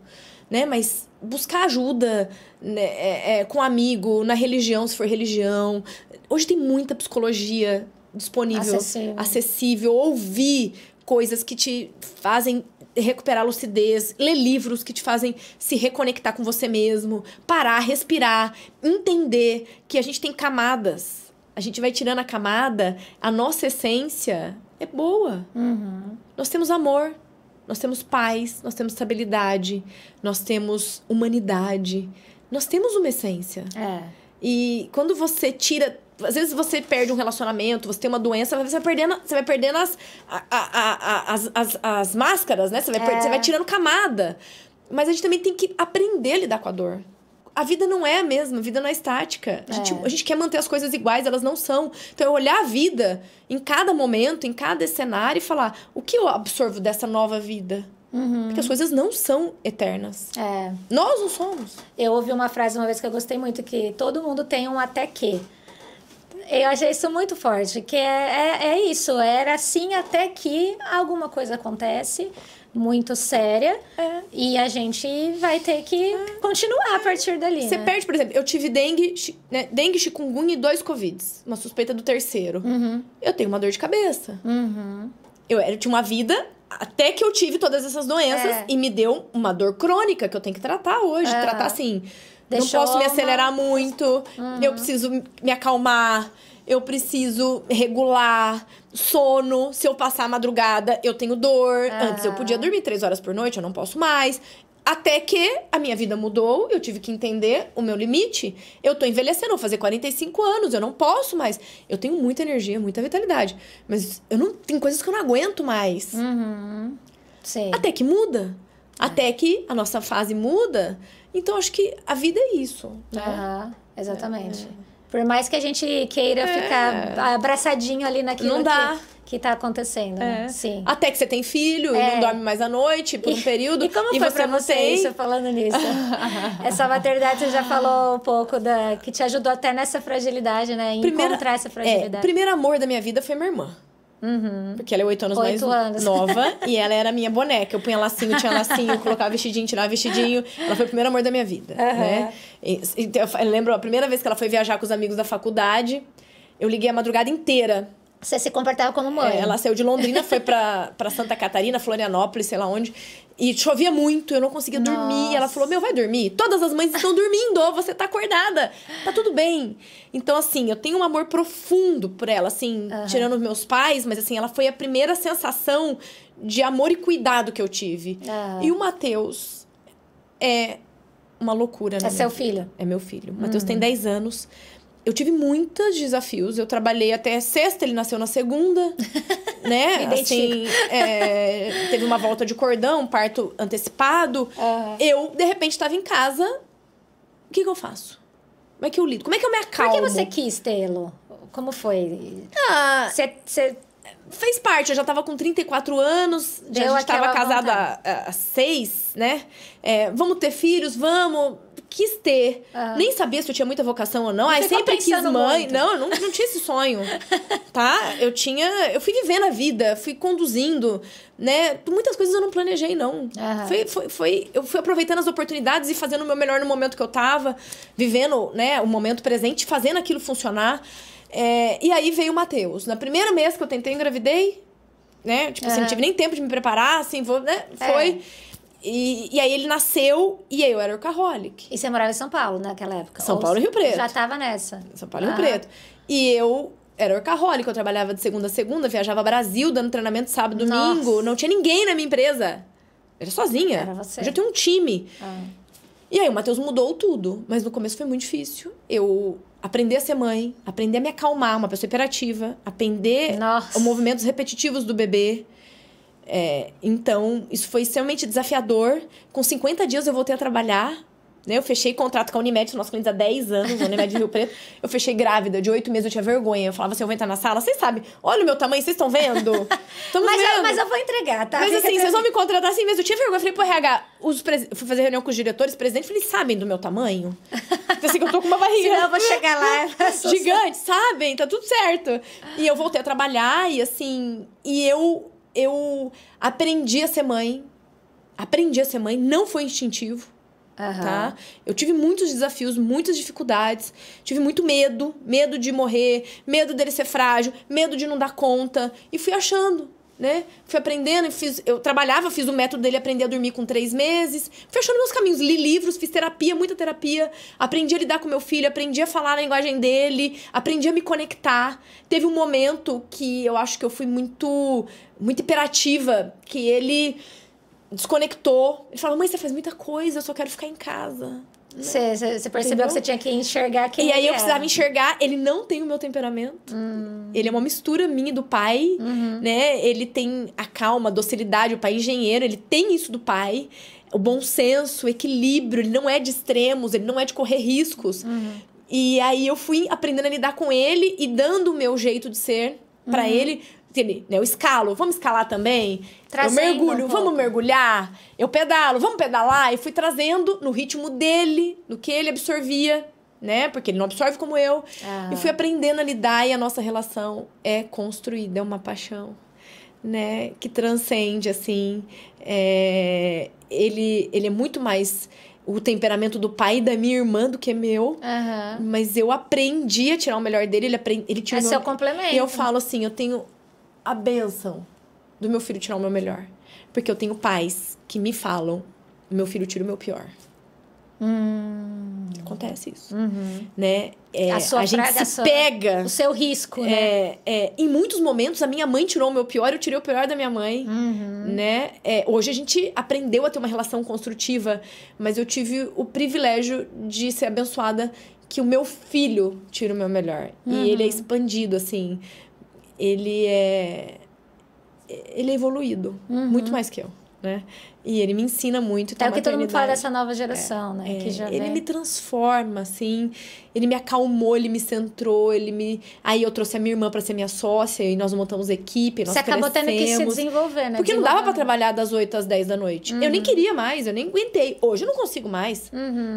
Né? Mas buscar ajuda, né? Com um amigo, na religião, se for religião. Hoje tem muita psicologia disponível, acessível. Ouvir coisas que te fazem recuperar a lucidez, ler livros que te fazem se reconectar com você mesmo, parar, respirar, entender que a gente tem camadas. A gente vai tirando a camada, a nossa essência é boa. Nós temos amor, nós temos paz, nós temos estabilidade, nós temos humanidade, nós temos uma essência. E quando você tira... Às vezes você perde um relacionamento, você tem uma doença, você vai perdendo as máscaras, né? Você vai tirando camada. Mas a gente também tem que aprender a lidar com a dor. A vida não é a mesma, a vida não é estática. A gente quer manter as coisas iguais, elas não são. Então, é olhar a vida em cada momento, em cada cenário e falar, o que eu absorvo dessa nova vida? Porque as coisas não são eternas. Nós não somos. Eu ouvi uma frase uma vez que eu gostei muito, que todo mundo tem um até que. Eu achei isso muito forte, que é isso, era assim até que alguma coisa acontece muito séria e a gente vai ter que continuar a partir dali. Você perde, por exemplo, eu tive dengue, chikungunya e 2 covids, uma suspeita do 3º. Eu tenho uma dor de cabeça. Eu tinha uma vida até que eu tive todas essas doenças e me deu uma dor crônica que eu tenho que tratar hoje, tratar assim... Não posso me acelerar muito, eu preciso me acalmar, eu preciso regular, sono, se eu passar a madrugada, eu tenho dor. Antes eu podia dormir 3 horas por noite, eu não posso mais. Até que a minha vida mudou, eu tive que entender o meu limite. Eu tô envelhecendo, vou fazer 45 anos, eu não posso mais. Eu tenho muita energia, muita vitalidade, mas tem coisas que eu não aguento mais. Sim. Até que muda. Até que a nossa fase muda. Então, acho que a vida é isso. Né? Exatamente. Por mais que a gente queira ficar abraçadinho ali naquilo não dá. Que tá acontecendo. Né? Sim. Até que você tem filho e não dorme mais à noite por um período. E como foi pra você isso, falando nisso? Essa maternidade, você já falou um pouco que te ajudou até nessa fragilidade, né? Encontrar essa fragilidade. O primeiro amor da minha vida foi minha irmã. Porque ela é 8 anos mais nova e ela era a minha boneca. Eu punha lacinho, tinha lacinho, colocava vestidinho, tirava vestidinho. Ela foi o primeiro amor da minha vida, né? Eu lembro a primeira vez que ela foi viajar com os amigos da faculdade, eu liguei a madrugada inteira. Você se comportava como mãe. Ela saiu de Londrina, foi pra Santa Catarina, Florianópolis, sei lá onde. E chovia muito, eu não conseguia dormir. E ela falou, vai dormir? Todas as mães estão dormindo, você tá acordada. Tá tudo bem. Então, assim, eu tenho um amor profundo por ela, assim, tirando os meus pais. Mas, assim, ela foi a primeira sensação de amor e cuidado que eu tive. E o Matheus é uma loucura, né? É seu filho? É meu filho. O Matheus tem 10 anos. Eu tive muitos desafios. Eu trabalhei até sexta, ele nasceu na segunda, né? Assim, teve uma volta de cordão, um parto antecipado. Eu, de repente, estava em casa. O que eu faço? Como é que eu lido? Como é que eu me acalmo? Por que você quis tê-lo? Como foi? Você... Fez parte, eu já tava com 34 anos, a gente tava casada há 6, né? Vamos ter filhos, vamos. Quis ter. Nem sabia se eu tinha muita vocação ou não. Sempre quis mãe. Muito. Não, eu não tinha esse sonho. Tá? Eu fui vivendo a vida, fui conduzindo, né? Muitas coisas eu não planejei, não. Eu fui aproveitando as oportunidades e fazendo o meu melhor no momento que eu tava, vivendo, né, o momento presente, fazendo aquilo funcionar. E aí veio o Matheus. Na primeira mês que eu tentei, engravidei, né? Tipo assim, não tive nem tempo de me preparar, assim, né? Foi. E aí ele nasceu e aí eu era workaholic. E você morava em São Paulo naquela época? São Paulo e Rio Preto. Já tava nessa? São Paulo e Rio Preto. E eu era workaholic, eu trabalhava de segunda a segunda, viajava Brasil, dando treinamento sábado, domingo. Não tinha ninguém na minha empresa. Eu era sozinha. Era você. Eu já tenho um time. E aí o Matheus mudou tudo. Mas no começo foi muito difícil. Eu aprender a ser mãe, aprender a me acalmar, uma pessoa hiperativa, aprender os movimentos repetitivos do bebê. Então, isso foi extremamente desafiador. Com 50 dias eu voltei a trabalhar, né? Eu fechei contrato com a Unimed, nossos clientes há 10 anos, a Unimed de Rio Preto. Eu fechei grávida, de 8 meses, eu tinha vergonha. Eu falava assim, eu vou entrar na sala, vocês sabem, olha o meu tamanho, vocês estão vendo? Mas eu vou entregar, tá? Mas assim, vocês vão me contratar assim mesmo. Eu tinha vergonha, eu falei, pro RH, fui fazer reunião com os diretores, presidente, falei, sabem do meu tamanho? Assim, que eu tô com uma barriga. Senão eu vou chegar lá. Gigante, sabem? Tá tudo certo. E eu voltei a trabalhar e assim, eu aprendi a ser mãe. Não foi instintivo. Tá? Eu tive muitos desafios, muitas dificuldades. Tive muito medo. Medo de morrer, medo dele ser frágil, medo de não dar conta. E fui achando, né? Fui aprendendo, eu trabalhava, fiz o método dele aprender a dormir com 3 meses. Fui achando meus caminhos, li livros, fiz terapia, muita terapia. Aprendi a lidar com meu filho, aprendi a falar a linguagem dele, aprendi a me conectar. Teve um momento que eu acho que eu fui muito hiperativa, que ele desconectou. Ele falou, mãe, você faz muita coisa, eu só quero ficar em casa. Você percebeu, entendeu? Que você tinha que enxergar quem ele era. E aí eu precisava enxergar. Ele não tem o meu temperamento. Ele é uma mistura minha e do pai, né? Ele tem a calma, a docilidade. O pai é engenheiro, ele tem isso do pai. O bom senso, o equilíbrio. Ele não é de extremos, ele não é de correr riscos. E aí eu fui aprendendo a lidar com ele e dando o meu jeito de ser pra ele. Eu escalo, vamos escalar também? Trazendo eu mergulho, vamos mergulhar? Eu pedalo, vamos pedalar? E fui trazendo no ritmo dele, no que ele absorvia, né? Porque ele não absorve como eu. E fui aprendendo a lidar e a nossa relação é construída, é uma paixão, né? Que transcende, assim. Ele é muito mais o temperamento do pai e da minha irmã do que meu. Mas eu aprendi a tirar o melhor dele. Ele tira seu complemento. E eu falo assim, eu tenho a bênção do meu filho tirar o meu melhor. Porque eu tenho pais que me falam, meu filho tira o meu pior. Acontece isso. Né? A gente se pega. O seu risco, né? Em muitos momentos, a minha mãe tirou o meu pior, eu tirei o pior da minha mãe. Né? Hoje a gente aprendeu a ter uma relação construtiva, mas eu tive o privilégio de ser abençoada que o meu filho tira o meu melhor. E ele é expandido, assim. Ele é evoluído, muito mais que eu, né? E ele me ensina muito. É o que todo mundo fala dessa nova geração, né? Que já ele me transforma, assim. Ele me acalmou, ele me centrou, Aí eu trouxe a minha irmã pra ser minha sócia e nós montamos equipe, nós crescemos. Você acabou tendo que se desenvolver, né? Porque não dava pra trabalhar das 8 às 10 da noite. Eu nem queria mais, eu nem aguentei. Hoje eu não consigo mais.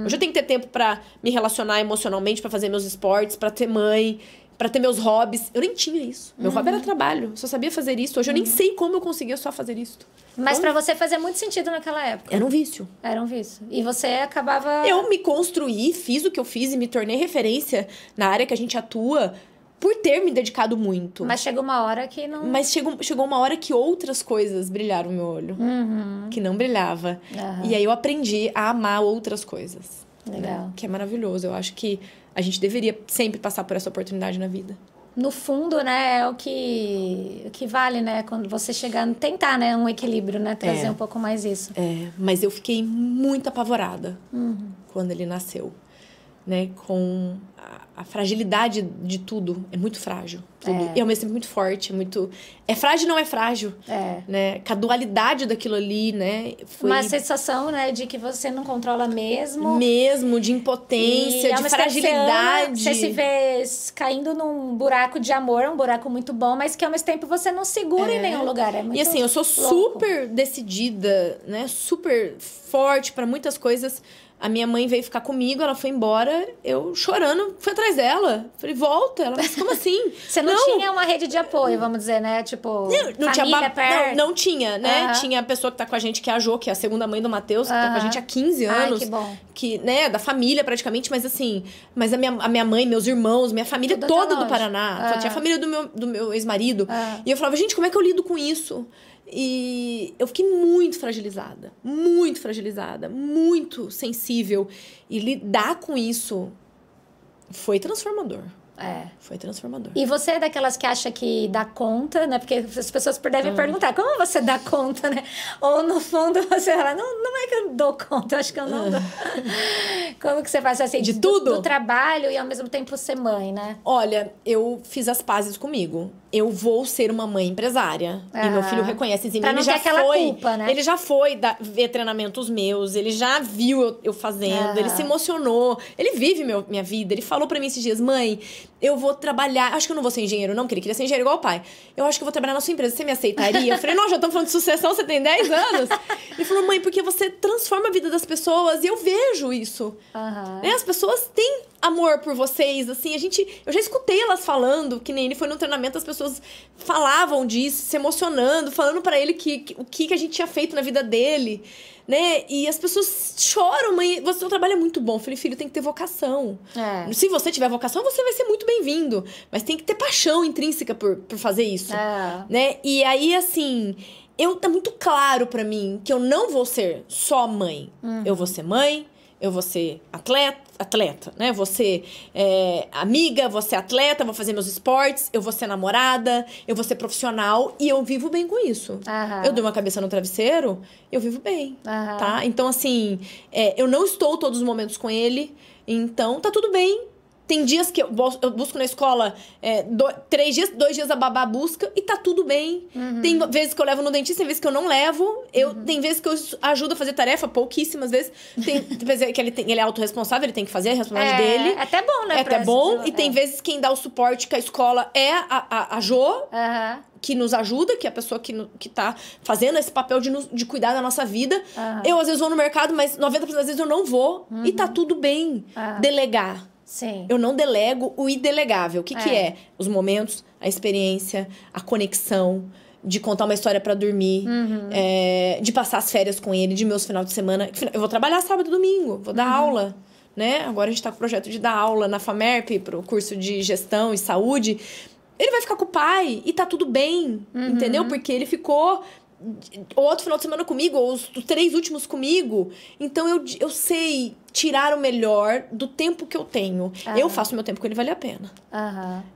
Hoje eu tenho que ter tempo pra me relacionar emocionalmente, pra fazer meus esportes, pra ter mãe, pra ter meus hobbies. Eu nem tinha isso. Meu hobby era trabalho. Eu só sabia fazer isso. Hoje eu nem sei como eu conseguia só fazer isso. Mas pra você fazia muito sentido naquela época. Era um vício. Era um vício. E você acabava... Eu me construí, fiz o que eu fiz e me tornei referência na área que a gente atua por ter me dedicado muito. Mas chegou uma hora que não... Mas chegou uma hora que outras coisas brilharam no meu olho. Que não brilhava. E aí eu aprendi a amar outras coisas. Legal. Né? Que é maravilhoso. Eu acho que a gente deveria sempre passar por essa oportunidade na vida. No fundo, né, é o que vale, né? Quando você chegar, tentar, né, um equilíbrio, né? Trazer um pouco mais isso. Mas eu fiquei muito apavorada quando ele nasceu, né? Com a fragilidade de tudo. É muito frágil. E ao mesmo tempo muito forte, muito... É frágil, não é frágil. Né? Com a dualidade daquilo ali, né? Foi... Uma sensação, né, de que você não controla mesmo. Mesmo, de impotência, de fragilidade. Você se vê caindo num buraco de amor, um buraco muito bom, mas que ao mesmo tempo você não segura em nenhum lugar. É muito e assim, eu sou super decidida, né? Super forte para muitas coisas. A minha mãe veio ficar comigo, ela foi embora, eu chorando, fui atrás dela. Falei, volta. Ela, mas como assim? Você não tinha uma rede de apoio, vamos dizer, né? Tipo, não família perto? Não tinha, né? Tinha a pessoa que tá com a gente, que é a Jo, que é a segunda mãe do Matheus, que tá com a gente há 15 anos. Ai, que bom. Que, né, da família praticamente, mas assim... Mas a minha mãe, meus irmãos, minha família toda do Paraná. Só tinha a família do meu ex-marido. E eu falava, gente, como é que eu lido com isso? E eu fiquei muito fragilizada, muito sensível. E lidar com isso foi transformador. Foi transformador. E você é daquelas que acha que dá conta, né? Porque as pessoas devem perguntar, como você dá conta, né? Ou no fundo você fala, não é que eu dou conta, eu acho que eu não dou. Como que você faz assim? De tudo? Do trabalho e ao mesmo tempo ser mãe, né? Olha, eu fiz as pazes comigo. Eu vou ser uma mãe empresária. E meu filho reconhece em mim. Pra não ter aquela culpa, né? Ele já foi ver treinamentos meus. Ele já viu eu fazendo. Ele se emocionou. Ele vive minha vida. Ele falou pra mim esses dias, mãe, eu vou trabalhar... Acho que eu não vou ser engenheiro, não, porque ele queria ser engenheiro igual o pai. Eu acho que eu vou trabalhar na sua empresa. Você me aceitaria? Eu falei, não, já estamos falando de sucessão, você tem 10 anos. Ele falou, mãe, porque você transforma a vida das pessoas. E eu vejo isso. Né? As pessoas têm amor por vocês, assim, eu já escutei elas falando, que nem ele foi no treinamento, as pessoas falavam disso, se emocionando, falando pra ele o que a gente tinha feito na vida dele, né, e as pessoas choram, mãe, seu trabalho é muito bom. Eu falei, filho, tem que ter vocação. Se você tiver vocação, você vai ser muito bem-vindo, mas tem que ter paixão intrínseca por fazer isso, né, e aí, assim... Tá muito claro pra mim que eu não vou ser só mãe, eu vou ser mãe, eu vou ser atleta, né? Vou ser amiga, vou ser atleta, vou fazer meus esportes, eu vou ser namorada, eu vou ser profissional e eu vivo bem com isso. Eu dou uma cabeça no travesseiro, eu vivo bem, tá? Então, assim, eu não estou todos os momentos com ele, então tá tudo bem. Tem dias que eu busco na escola 3 dias, 2 dias a babá busca e tá tudo bem. Tem vezes que eu levo no dentista, tem vezes que eu não levo. Tem vezes que eu ajudo a fazer tarefa, pouquíssimas vezes. Tem vezes que ele é autorresponsável, ele tem que fazer a responsabilidade dele. É até bom, né? É até bom. E tem vezes que quem dá o suporte com a escola é a Jo. Que nos ajuda, que é a pessoa que tá fazendo esse papel de cuidar da nossa vida. Eu, às vezes, vou no mercado, mas 90% das vezes eu não vou. E tá tudo bem. Delegar. Sim. Eu não delego o idelegável. O que é? Os momentos, a experiência, a conexão, de contar uma história pra dormir, de passar as férias com ele, de meus finais de semana. Eu vou trabalhar sábado e domingo, vou dar aula, né? Agora a gente tá com o projeto de dar aula na FAMERP, pro curso de gestão e saúde. Ele vai ficar com o pai e tá tudo bem, entendeu? Porque ele ficou... outro final de semana comigo, ou os 3 últimos comigo. Então, eu sei tirar o melhor do tempo que eu tenho. Eu faço meu tempo com ele valer a pena.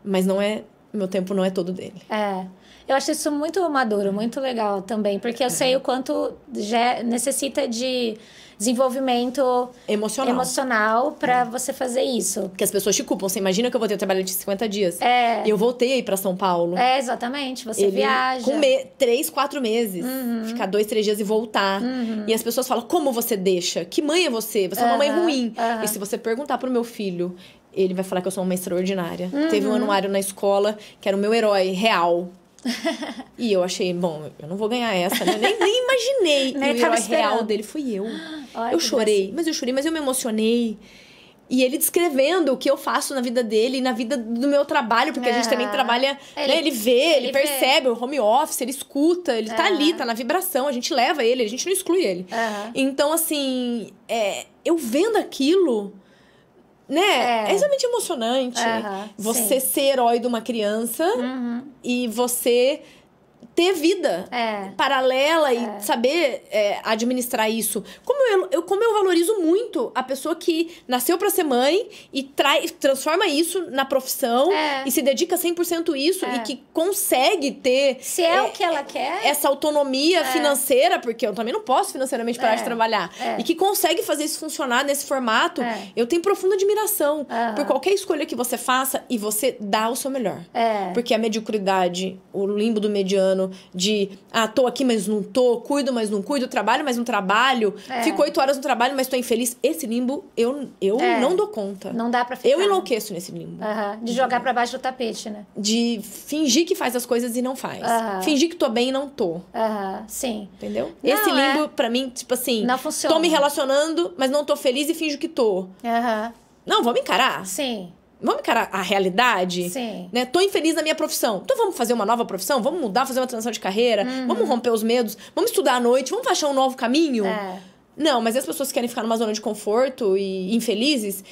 Mas meu tempo não é todo dele. Eu acho isso muito maduro, muito legal também. Porque eu sei o quanto já necessita de desenvolvimento emocional pra você fazer isso. Porque as pessoas te culpam. Você imagina que eu vou ter trabalho de 50 dias. E eu voltei aí pra São Paulo. Exatamente. Você viaja. Com 3, 4 meses. Ficar 2, 3 dias e voltar. E as pessoas falam, como você deixa? Que mãe é você? Você é uma mãe ruim. E se você perguntar pro meu filho, ele vai falar que eu sou uma mãe extraordinária. Teve um anuário na escola que era o meu herói real. E eu achei, bom, eu não vou ganhar essa, né? Nem imaginei. E o herói real dele fui eu. Eu chorei, mas eu me emocionei. E ele descrevendo o que eu faço na vida dele e na vida do meu trabalho, porque a gente também trabalha, né? Ele vê, ele percebe o home office, ele escuta, ele tá ali, tá na vibração, a gente leva ele, a gente não exclui ele. Então, assim, eu vendo aquilo... né? É extremamente emocionante. Você ser herói de uma criança e você ter vida paralela e saber administrar isso. Como eu valorizo muito a pessoa que nasceu pra ser mãe e transforma isso na profissão e se dedica 100% a isso e que consegue ter... Se é o que ela quer... Essa autonomia financeira, porque eu também não posso financeiramente parar de trabalhar. E que consegue fazer isso funcionar nesse formato. Eu tenho profunda admiração por qualquer escolha que você faça e você dá o seu melhor. Porque a mediocridade, o limbo do mediano, de tô aqui, mas não tô, cuido, mas não cuido, trabalho, mas não trabalho, fico 8 horas no trabalho, mas tô infeliz. Esse limbo, eu não dou conta. Não dá pra ficar. Eu enlouqueço nesse limbo. De jogar pra baixo do tapete, né? De fingir que faz as coisas e não faz. Fingir que tô bem e não tô. Sim. Entendeu? Não, esse limbo, pra mim, tipo assim... Não funciona. Tô me relacionando, mas não tô feliz e finjo que tô. Não, vamos encarar. Sim. Vamos encarar a realidade? Sim. Né? Tô infeliz na minha profissão. Então vamos fazer uma nova profissão? Vamos mudar, fazer uma transição de carreira? Vamos romper os medos? Vamos estudar à noite? Vamos achar um novo caminho? Não, mas as pessoas que querem ficar numa zona de conforto e infelizes...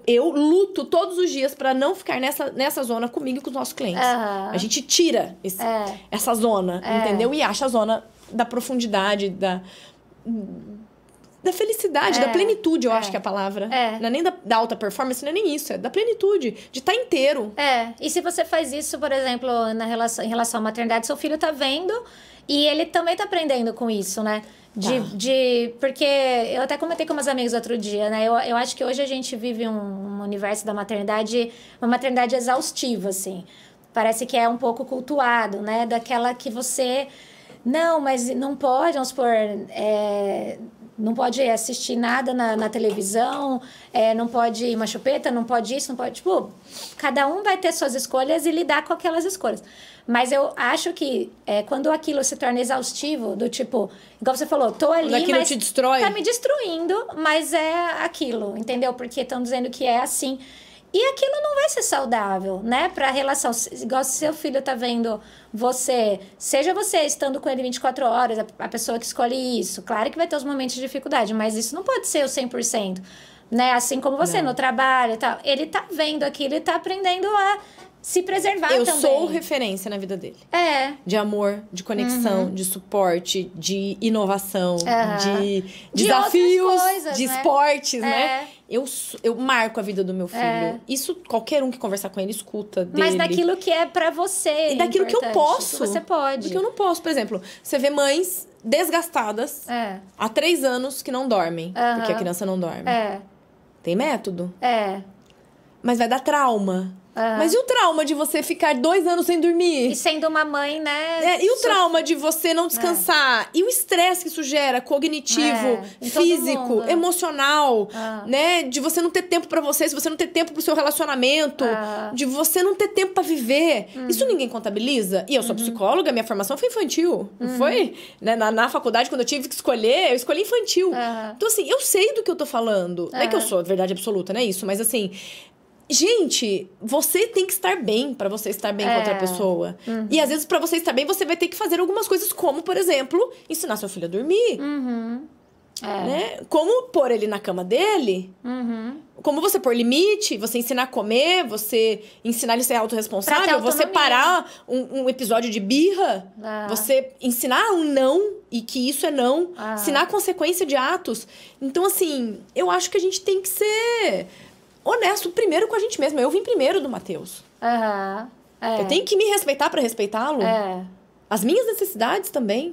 Eu luto todos os dias pra não ficar nessa zona comigo e com os nossos clientes. A gente tira essa zona, entendeu? E acha a zona da profundidade, da felicidade, da plenitude, eu acho que é a palavra. Não é nem da alta performance, não é nem isso. É da plenitude, de estar inteiro. E se você faz isso, por exemplo, em relação à maternidade, seu filho tá vendo e ele também tá aprendendo com isso, né? Porque eu até comentei com meus amigos outro dia, né? Eu acho que hoje a gente vive um universo da maternidade, uma maternidade exaustiva, assim. Parece que é um pouco cultuado, né? Daquela que você... Não, mas não pode, vamos supor... não pode assistir nada na televisão, não pode ir uma chupeta, não pode isso, não pode... Tipo, cada um vai ter suas escolhas e lidar com aquelas escolhas. Mas eu acho que quando aquilo se torna exaustivo, do tipo... Igual você falou, tô ali, quando mas te destrói. Tá me destruindo, mas é aquilo, entendeu? Porque estão dizendo que é assim... E aquilo não vai ser saudável, né? Pra relação. Igual se seu filho tá vendo você... Seja você estando com ele 24 horas, a pessoa que escolhe isso. Claro que vai ter os momentos de dificuldade, mas isso não pode ser o 100%. Né? Assim como você, no trabalho e tal. Ele tá vendo aquilo e tá aprendendo a se preservar também. Eu sou referência na vida dele. De amor, de conexão, de suporte, de inovação, de desafios, coisas, de esportes, né? Eu marco a vida do meu filho. Isso, qualquer um que conversar com ele, escuta dele. Mas daquilo que é pra você. E daquilo que eu posso. Que você pode. Do que eu não posso. Por exemplo, você vê mães desgastadas há 3 anos que não dormem. Porque a criança não dorme. Tem método? Mas vai dar trauma. Mas e o trauma de você ficar 2 anos sem dormir? E sendo uma mãe, né? E o trauma de você não descansar? E o estresse que isso gera, cognitivo, físico, emocional, né? De você não ter tempo pra você, se você não ter tempo pro seu relacionamento, de você não ter tempo pra viver. Isso ninguém contabiliza. E eu sou psicóloga, minha formação foi infantil, não foi? Né? Na faculdade, quando eu tive que escolher, eu escolhi infantil. Então, assim, eu sei do que eu tô falando. Não é que eu sou a verdade absoluta, não é isso, mas assim... Gente, você tem que estar bem pra você estar bem com outra pessoa. E às vezes, pra você estar bem, você vai ter que fazer algumas coisas, como, por exemplo, ensinar seu filho a dormir. Né? Como pôr ele na cama dele. Como você pôr limite, você ensinar a comer, você ensinar ele a ser autorresponsável, você parar um episódio de birra, você ensinar um não e que isso é não, ensinar a consequência de atos. Então, assim, eu acho que a gente tem que ser... honesto primeiro com a gente mesma. Eu vim primeiro do Matheus. Eu tenho que me respeitar pra respeitá-lo. As minhas necessidades também.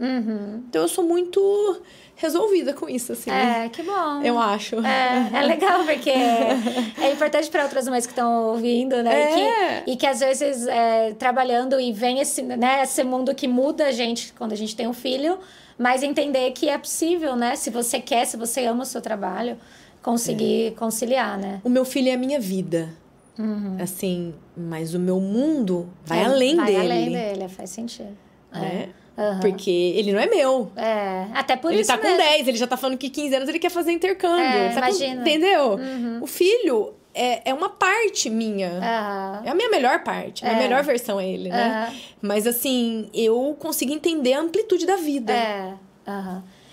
Então, eu sou muito resolvida com isso, assim. Que bom. Eu acho. É legal, porque é importante para outras mães que estão ouvindo, né? E que às vezes, trabalhando e vem esse mundo que muda a gente quando a gente tem um filho, mas entender que é possível, né? Se você quer, se você ama o seu trabalho... conseguir conciliar, né? O meu filho é a minha vida. Assim, mas o meu mundo vai além dele. Vai além dele, faz sentido. Né? Porque ele não é meu. Até por ele isso tá mesmo. com 10, ele já tá falando que 15 anos ele quer fazer intercâmbio. Imagina. Entendeu? O filho é uma parte minha. É a minha melhor parte. A minha melhor versão é ele, né? Mas assim, eu consigo entender a amplitude da vida.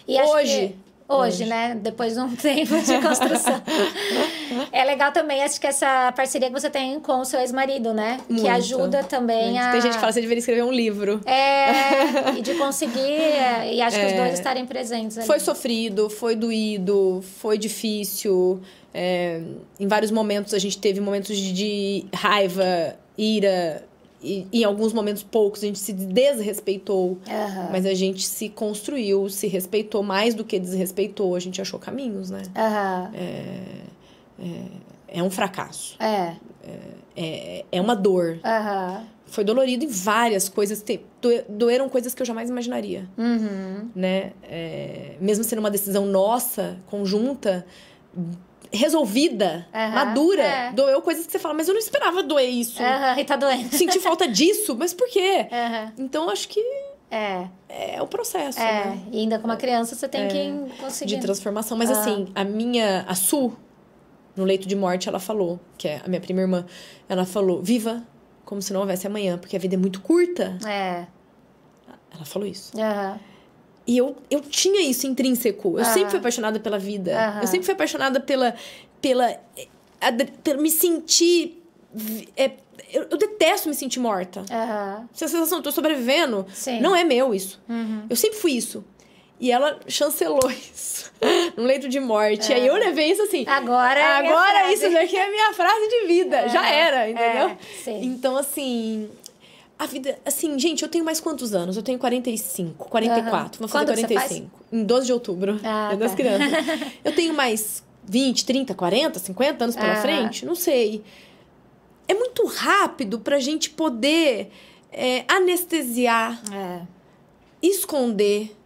E hoje... Hoje, né? Depois de um tempo de construção. É legal também, acho que essa parceria que você tem com o seu ex-marido, né? Muito, que ajuda também muito. a... Tem gente que fala que você deveria escrever um livro. E de conseguir, e acho que os dois estarem presentes ali. Foi sofrido, foi doído, foi difícil. Em vários momentos a gente teve momentos de raiva, ira... E em alguns momentos poucos a gente se desrespeitou, mas a gente se construiu, se respeitou mais do que desrespeitou. A gente achou caminhos, né? É um fracasso. É uma dor. Foi dolorido em várias coisas. Doeram coisas que eu jamais imaginaria. Né? Mesmo sendo uma decisão nossa, conjunta... resolvida, madura, doeu coisas que você fala, mas eu não esperava doer isso. E tá doendo. Senti falta disso, mas por quê? Então, acho que é o processo, né? E ainda com uma criança, você tem que conseguir. De transformação. Mas assim, a Su, no leito de morte, ela falou, que é a minha prima irmã, ela falou, viva como se não houvesse amanhã, porque a vida é muito curta. Ela falou isso. E eu tinha isso intrínseco. Eu sempre fui apaixonada pela vida. Eu sempre fui apaixonada pela me sentir... Eu detesto me sentir morta. Essa sensação, eu tô sobrevivendo. Sim. Não é meu isso. Eu sempre fui isso. E ela chancelou isso no leito de morte. Aí eu levei isso assim... Agora isso daqui é a minha frase de vida. Já era, entendeu? Então, assim... A vida, assim, gente, eu tenho mais quantos anos? Eu tenho 45, 44. Vou fazer 45. Em 12 de outubro. Das crianças. Eu tenho mais 20, 30, 40, 50 anos pela frente? Não sei. É muito rápido pra gente poder anestesiar, esconder,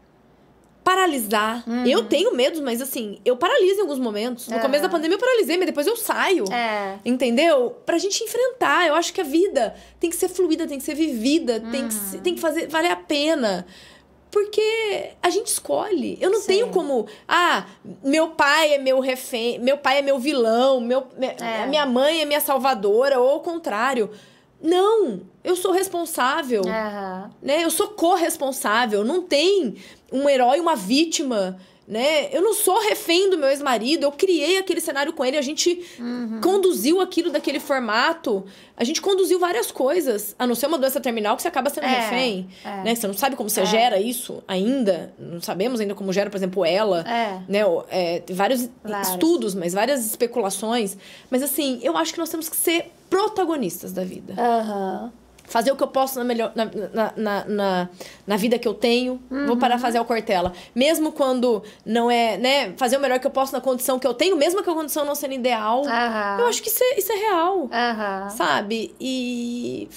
paralisar. Eu tenho medo, mas assim, eu paraliso em alguns momentos. No começo da pandemia eu paralisei, mas depois eu saio. Entendeu? Pra gente enfrentar. Eu acho que a vida tem que ser fluida, tem que ser vivida, tem que fazer valer a pena. Porque a gente escolhe. Eu não tenho como... meu pai é meu refém, meu pai é meu vilão, a minha mãe é minha salvadora, ou ao contrário. Não, eu sou responsável, né? Eu sou corresponsável. Não tem um herói e uma vítima, né? Eu não sou refém do meu ex-marido. Eu criei aquele cenário com ele. A gente conduziu aquilo daquele formato. A gente conduziu várias coisas. A não ser uma doença terminal que você acaba sendo refém. Né? Você não sabe como você gera isso ainda. Não sabemos ainda como gera, por exemplo, ela. Né? Vários estudos, mas várias especulações. Mas assim, eu acho que nós temos que ser protagonistas da vida. Fazer o que eu posso na vida que eu tenho. Vou parar de fazer o Cortella. Mesmo quando não é, né? Fazer o melhor que eu posso na condição que eu tenho, mesmo que a condição não sendo ideal. Eu acho que isso é real. Sabe? E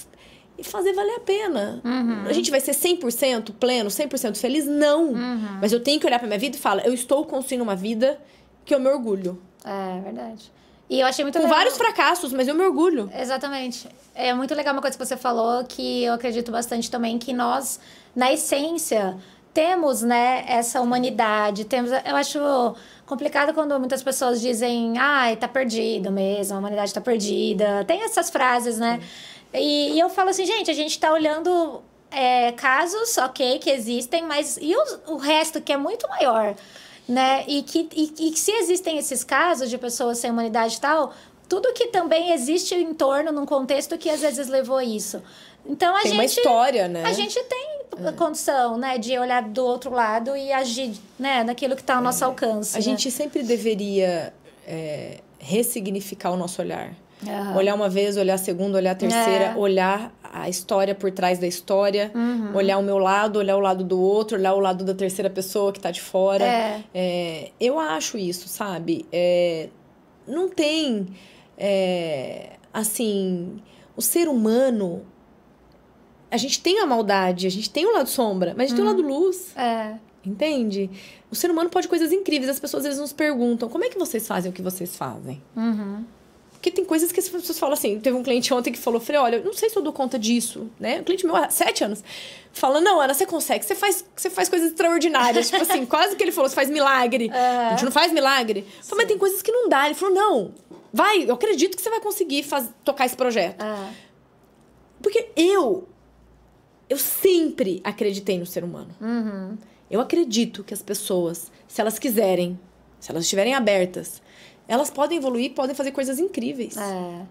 fazer valer a pena. A gente vai ser 100% pleno, 100% feliz? Não. Mas eu tenho que olhar pra minha vida e falar, eu estou construindo uma vida que eu me orgulho. É verdade. E eu achei muito legal. Com vários fracassos, mas eu me orgulho. Exatamente. É muito legal uma coisa que você falou, que eu acredito bastante também, que nós, na essência, temos, né, essa humanidade. Eu acho complicado quando muitas pessoas dizem, tá perdido mesmo, a humanidade tá perdida. Tem essas frases, né? E eu falo assim, gente, a gente tá olhando casos, ok, que existem, mas e o resto que é muito maior? Né? E que se existem esses casos de pessoas sem humanidade e tal, tudo que também existe em torno, num contexto que às vezes levou a isso. Então, tem uma história, né? A gente tem condição, né, de olhar do outro lado e agir, né, naquilo que está ao nosso alcance. A gente sempre deveria ressignificar o nosso olhar. Olhar uma vez, olhar a segunda, olhar a terceira, olhar a história por trás da história, olhar o meu lado, olhar o lado do outro, olhar o lado da terceira pessoa que tá de fora. Eu acho isso, sabe? Não tem, assim, o ser humano, a gente tem a maldade, a gente tem o lado sombra, mas a gente tem o lado luz. Entende? O ser humano pode coisas incríveis. As pessoas às vezes nos perguntam, como é que vocês fazem o que vocês fazem? Porque tem coisas que as pessoas falam assim... Teve um cliente ontem que falou... Falei, olha, eu não sei se eu dou conta disso, né? Um cliente meu há 7 anos. Fala, não, Ana, você consegue. Você faz coisas extraordinárias. Tipo assim, quase que ele falou... Você faz milagre. A gente não faz milagre. Eu falei, mas tem coisas que não dá. Ele falou, não, vai. Eu acredito que você vai conseguir tocar esse projeto. Porque eu sempre acreditei no ser humano. Eu acredito que as pessoas, se elas quiserem, se elas estiverem abertas, elas podem evoluir, podem fazer coisas incríveis. A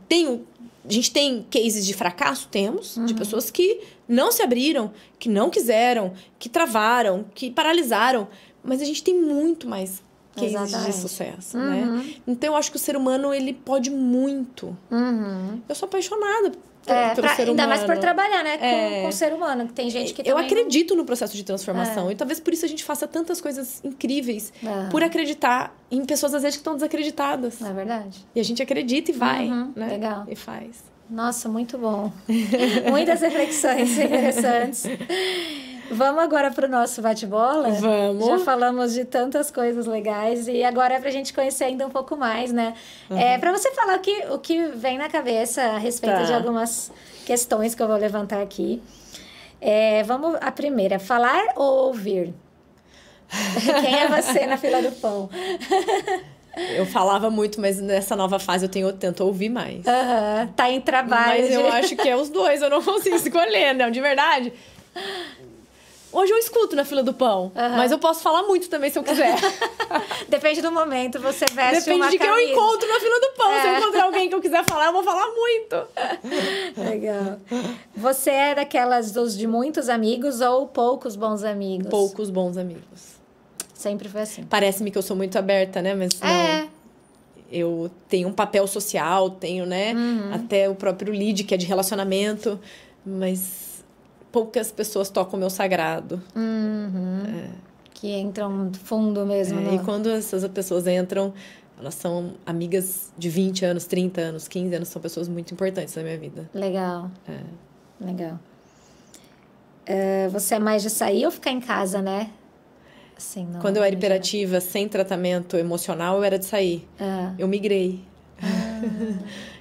gente tem cases de fracasso? Temos. De pessoas que não se abriram, que não quiseram, que travaram, que paralisaram. Mas a gente tem muito mais cases de sucesso, né? Então, eu acho que o ser humano, ele pode muito. Eu sou apaixonada pelo ser humano. Ainda mais por trabalhar, né? Com o ser humano. Tem gente que eu acredito no processo de transformação. E talvez por isso a gente faça tantas coisas incríveis. Por acreditar em pessoas, às vezes, que estão desacreditadas. É verdade. E a gente acredita e vai, né? Legal. E faz. Nossa, muito bom. Muitas reflexões interessantes. Vamos agora para o nosso bate-bola? Vamos. Já falamos de tantas coisas legais e agora é para a gente conhecer ainda um pouco mais, né? Para você falar o que vem na cabeça a respeito de algumas questões que eu vou levantar aqui. Vamos à primeira. Falar ou ouvir? Quem é você na fila do pão? Eu falava muito, mas nessa nova fase eu tento ouvir mais. Tá em trabalho. Mas eu acho que é os dois, eu não consigo escolher, não, de verdade. Hoje eu escuto na fila do pão, mas eu posso falar muito também se eu quiser. Depende do momento, você veste Depende uma de quem eu camisa. encontro na fila do pão. Se eu encontrar alguém que eu quiser falar, eu vou falar muito. Legal. Você é daquelas de muitos amigos ou poucos bons amigos? Poucos bons amigos. Sempre foi assim. Parece-me que eu sou muito aberta, né? Mas não. Eu tenho um papel social, tenho, né? Até o próprio lead, que é de relacionamento. Mas poucas pessoas tocam o meu sagrado. Que entram fundo mesmo. E quando essas pessoas entram, elas são amigas de 20 anos, 30 anos, 15 anos. São pessoas muito importantes na minha vida. Legal. Legal. Você é mais de sair ou ficar em casa, né? Assim, não, quando eu era hiperativa, sem tratamento emocional, eu era de sair. Eu migrei.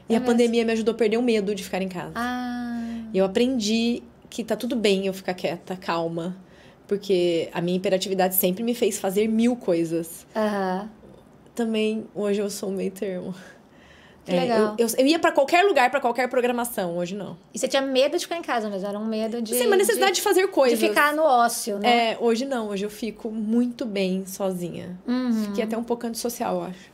E a pandemia me ajudou a perder o medo de ficar em casa. E eu aprendi que tá tudo bem eu ficar quieta, calma. Porque a minha hiperatividade sempre me fez fazer 1000 coisas. Também, hoje eu sou um meio termo. Que legal. Eu ia pra qualquer lugar, pra qualquer programação. Hoje não. E você tinha medo de ficar em casa mesmo? Era um medo de... Sim, uma necessidade de fazer coisas. De ficar no ócio, né? Hoje não. Hoje eu fico muito bem sozinha. Fiquei até um pouco antissocial, eu acho.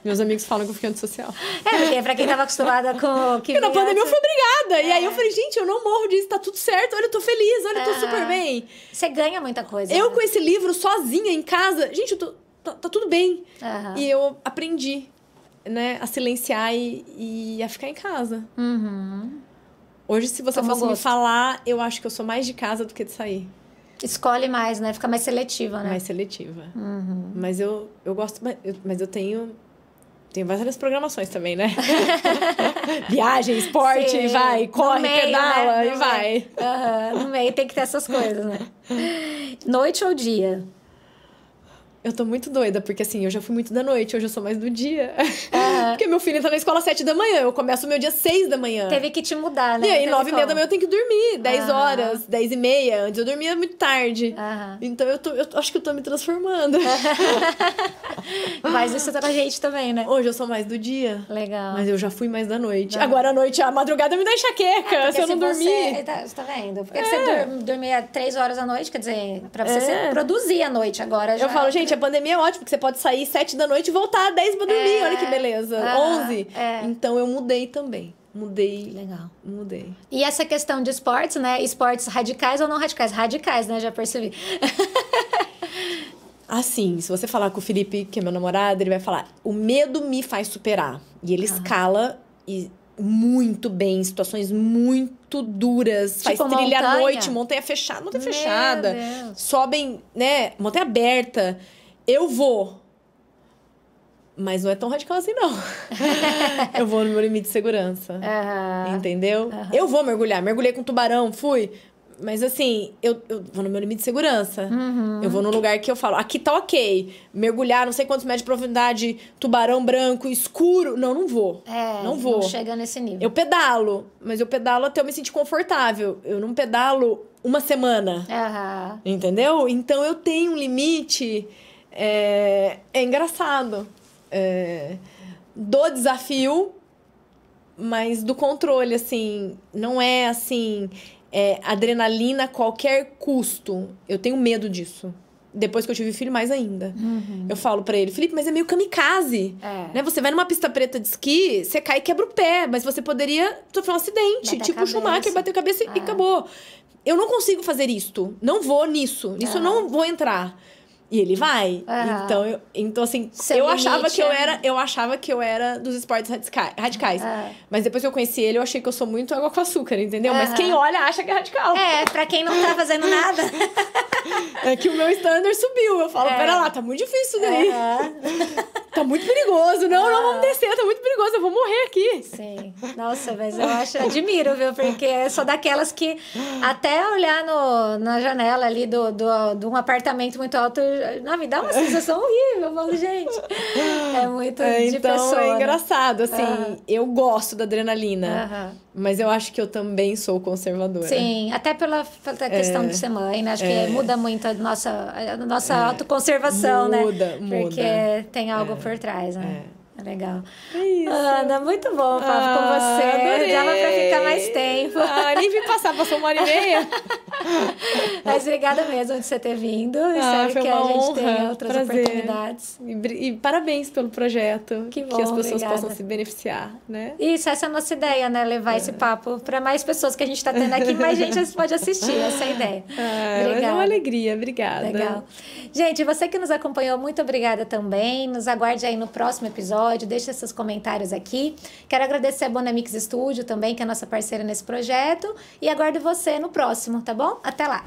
Meus amigos falam que eu fiquei antissocial. Porque pra quem tava acostumada com... Porque na pandemia eu fui obrigada. E aí eu falei, gente, eu não morro disso. Tá tudo certo. Olha, eu tô feliz. Olha, eu tô super bem. Você ganha muita coisa. Eu com esse livro sozinha em casa... Gente, tá tudo bem. E eu aprendi, né, a silenciar e a ficar em casa. Hoje, se você fosse me falar, eu acho que eu sou mais de casa do que de sair. Escolhe mais, né? Fica mais seletiva, né? Mais seletiva. Mas eu gosto... Mas eu tenho várias programações também, né? Viagem, esporte, vai, corre, meio, pedala, né? E vai. No meio tem que ter essas coisas, né? Noite ou dia? Eu tô muito doida, porque assim, eu já fui muito da noite, hoje eu sou mais do dia. Porque meu filho tá na escola às 7 da manhã, eu começo o meu dia às 6 da manhã. Teve que te mudar, né? E aí, 9h30 da manhã eu tenho que dormir, 10 horas, 10h30. Antes eu dormia muito tarde. Então eu acho que eu tô me transformando. Mas isso tá na gente também, né? Hoje eu sou mais do dia. Legal. Mas eu já fui mais da noite. Agora à noite, a madrugada me dá enxaqueca, se eu não dormir. Você tá vendo? Porque você dormia 3 horas à noite, quer dizer, pra você produzir à noite agora. Já... Eu falo, gente, a pandemia é ótima, porque você pode sair 7 da noite e voltar às 10 pra dormir. Olha que beleza. 11. Então eu mudei também. Legal. Mudei. E essa questão de esportes, né? Esportes radicais ou não radicais? Radicais, né? Já percebi. Assim, se você falar com o Felipe, que é meu namorado, ele vai falar: o medo me faz superar. E ele escala muito bem, em situações muito duras. Tipo, faz trilha à noite, montanha fechada. Sobem, né? Montanha aberta. Eu vou. Mas não é tão radical assim, não. Eu vou no meu limite de segurança. Entendeu? Eu vou mergulhar. Mergulhei com tubarão, fui. Mas assim, eu vou no meu limite de segurança. Eu vou num lugar que eu falo, aqui tá ok. Mergulhar, não sei quantos metros de profundidade, tubarão branco, escuro. Não vou. Não vou. Não chega nesse nível. Eu pedalo, mas eu pedalo até eu me sentir confortável. Eu não pedalo uma semana. Entendeu? Então eu tenho um limite. É engraçado. Do desafio, mas do controle, assim. Não é assim... adrenalina a qualquer custo. Eu tenho medo disso. Depois que eu tive filho, mais ainda. Eu falo pra ele, Felipe, mas é meio kamikaze. Né? Você vai numa pista preta de esqui, você cai e quebra o pé. Mas você poderia sofrer um acidente. Tipo o Schumacher, bater a cabeça e acabou. Eu não consigo fazer isto. Não vou nisso. Nisso eu não vou entrar. E ele vai. Então assim, eu achava que eu era dos esportes radicais. Mas depois que eu conheci ele, eu achei que eu sou muito água com açúcar, entendeu? Mas quem olha acha que é radical. Pra quem não tá fazendo nada. É que o meu standard subiu. Eu falo, pera lá, tá muito difícil daí. Tá muito perigoso. Não, vamos descer, tá muito perigoso. Eu vou morrer aqui. Sim. Nossa, mas eu admiro, viu? Porque eu sou daquelas que até olhar na janela ali de um apartamento muito alto, me dá uma sensação horrível. Eu falo, gente, é muito de então pessoa. É engraçado, assim, eu gosto da adrenalina, mas eu acho que eu também sou conservadora. Sim, até pela questão de ser mãe, né? Acho que muda muito a nossa autoconservação, né? Muda. Porque tem algo por trás, né? É legal. É isso. Ana, muito bom o papo com você. Adorei. Dava pra ficar mais tempo. Nem vim passou 1h30. Mas obrigada mesmo de você ter vindo. Espero que a gente tenha outras oportunidades. E parabéns pelo projeto. Que bom, que as pessoas obrigada. possam se beneficiar, né? Isso, essa é a nossa ideia, né? Levar esse papo para mais pessoas que a gente está tendo aqui, mais gente pode assistir. Essa é a ideia. Mas é uma alegria, obrigada. Legal. Gente, você que nos acompanhou, muito obrigada também. Nos aguarde aí no próximo episódio. Deixe seus comentários aqui. Quero agradecer a Bonamix Studio também, que é a nossa parceira nesse projeto. E aguardo você no próximo, tá bom? Até lá!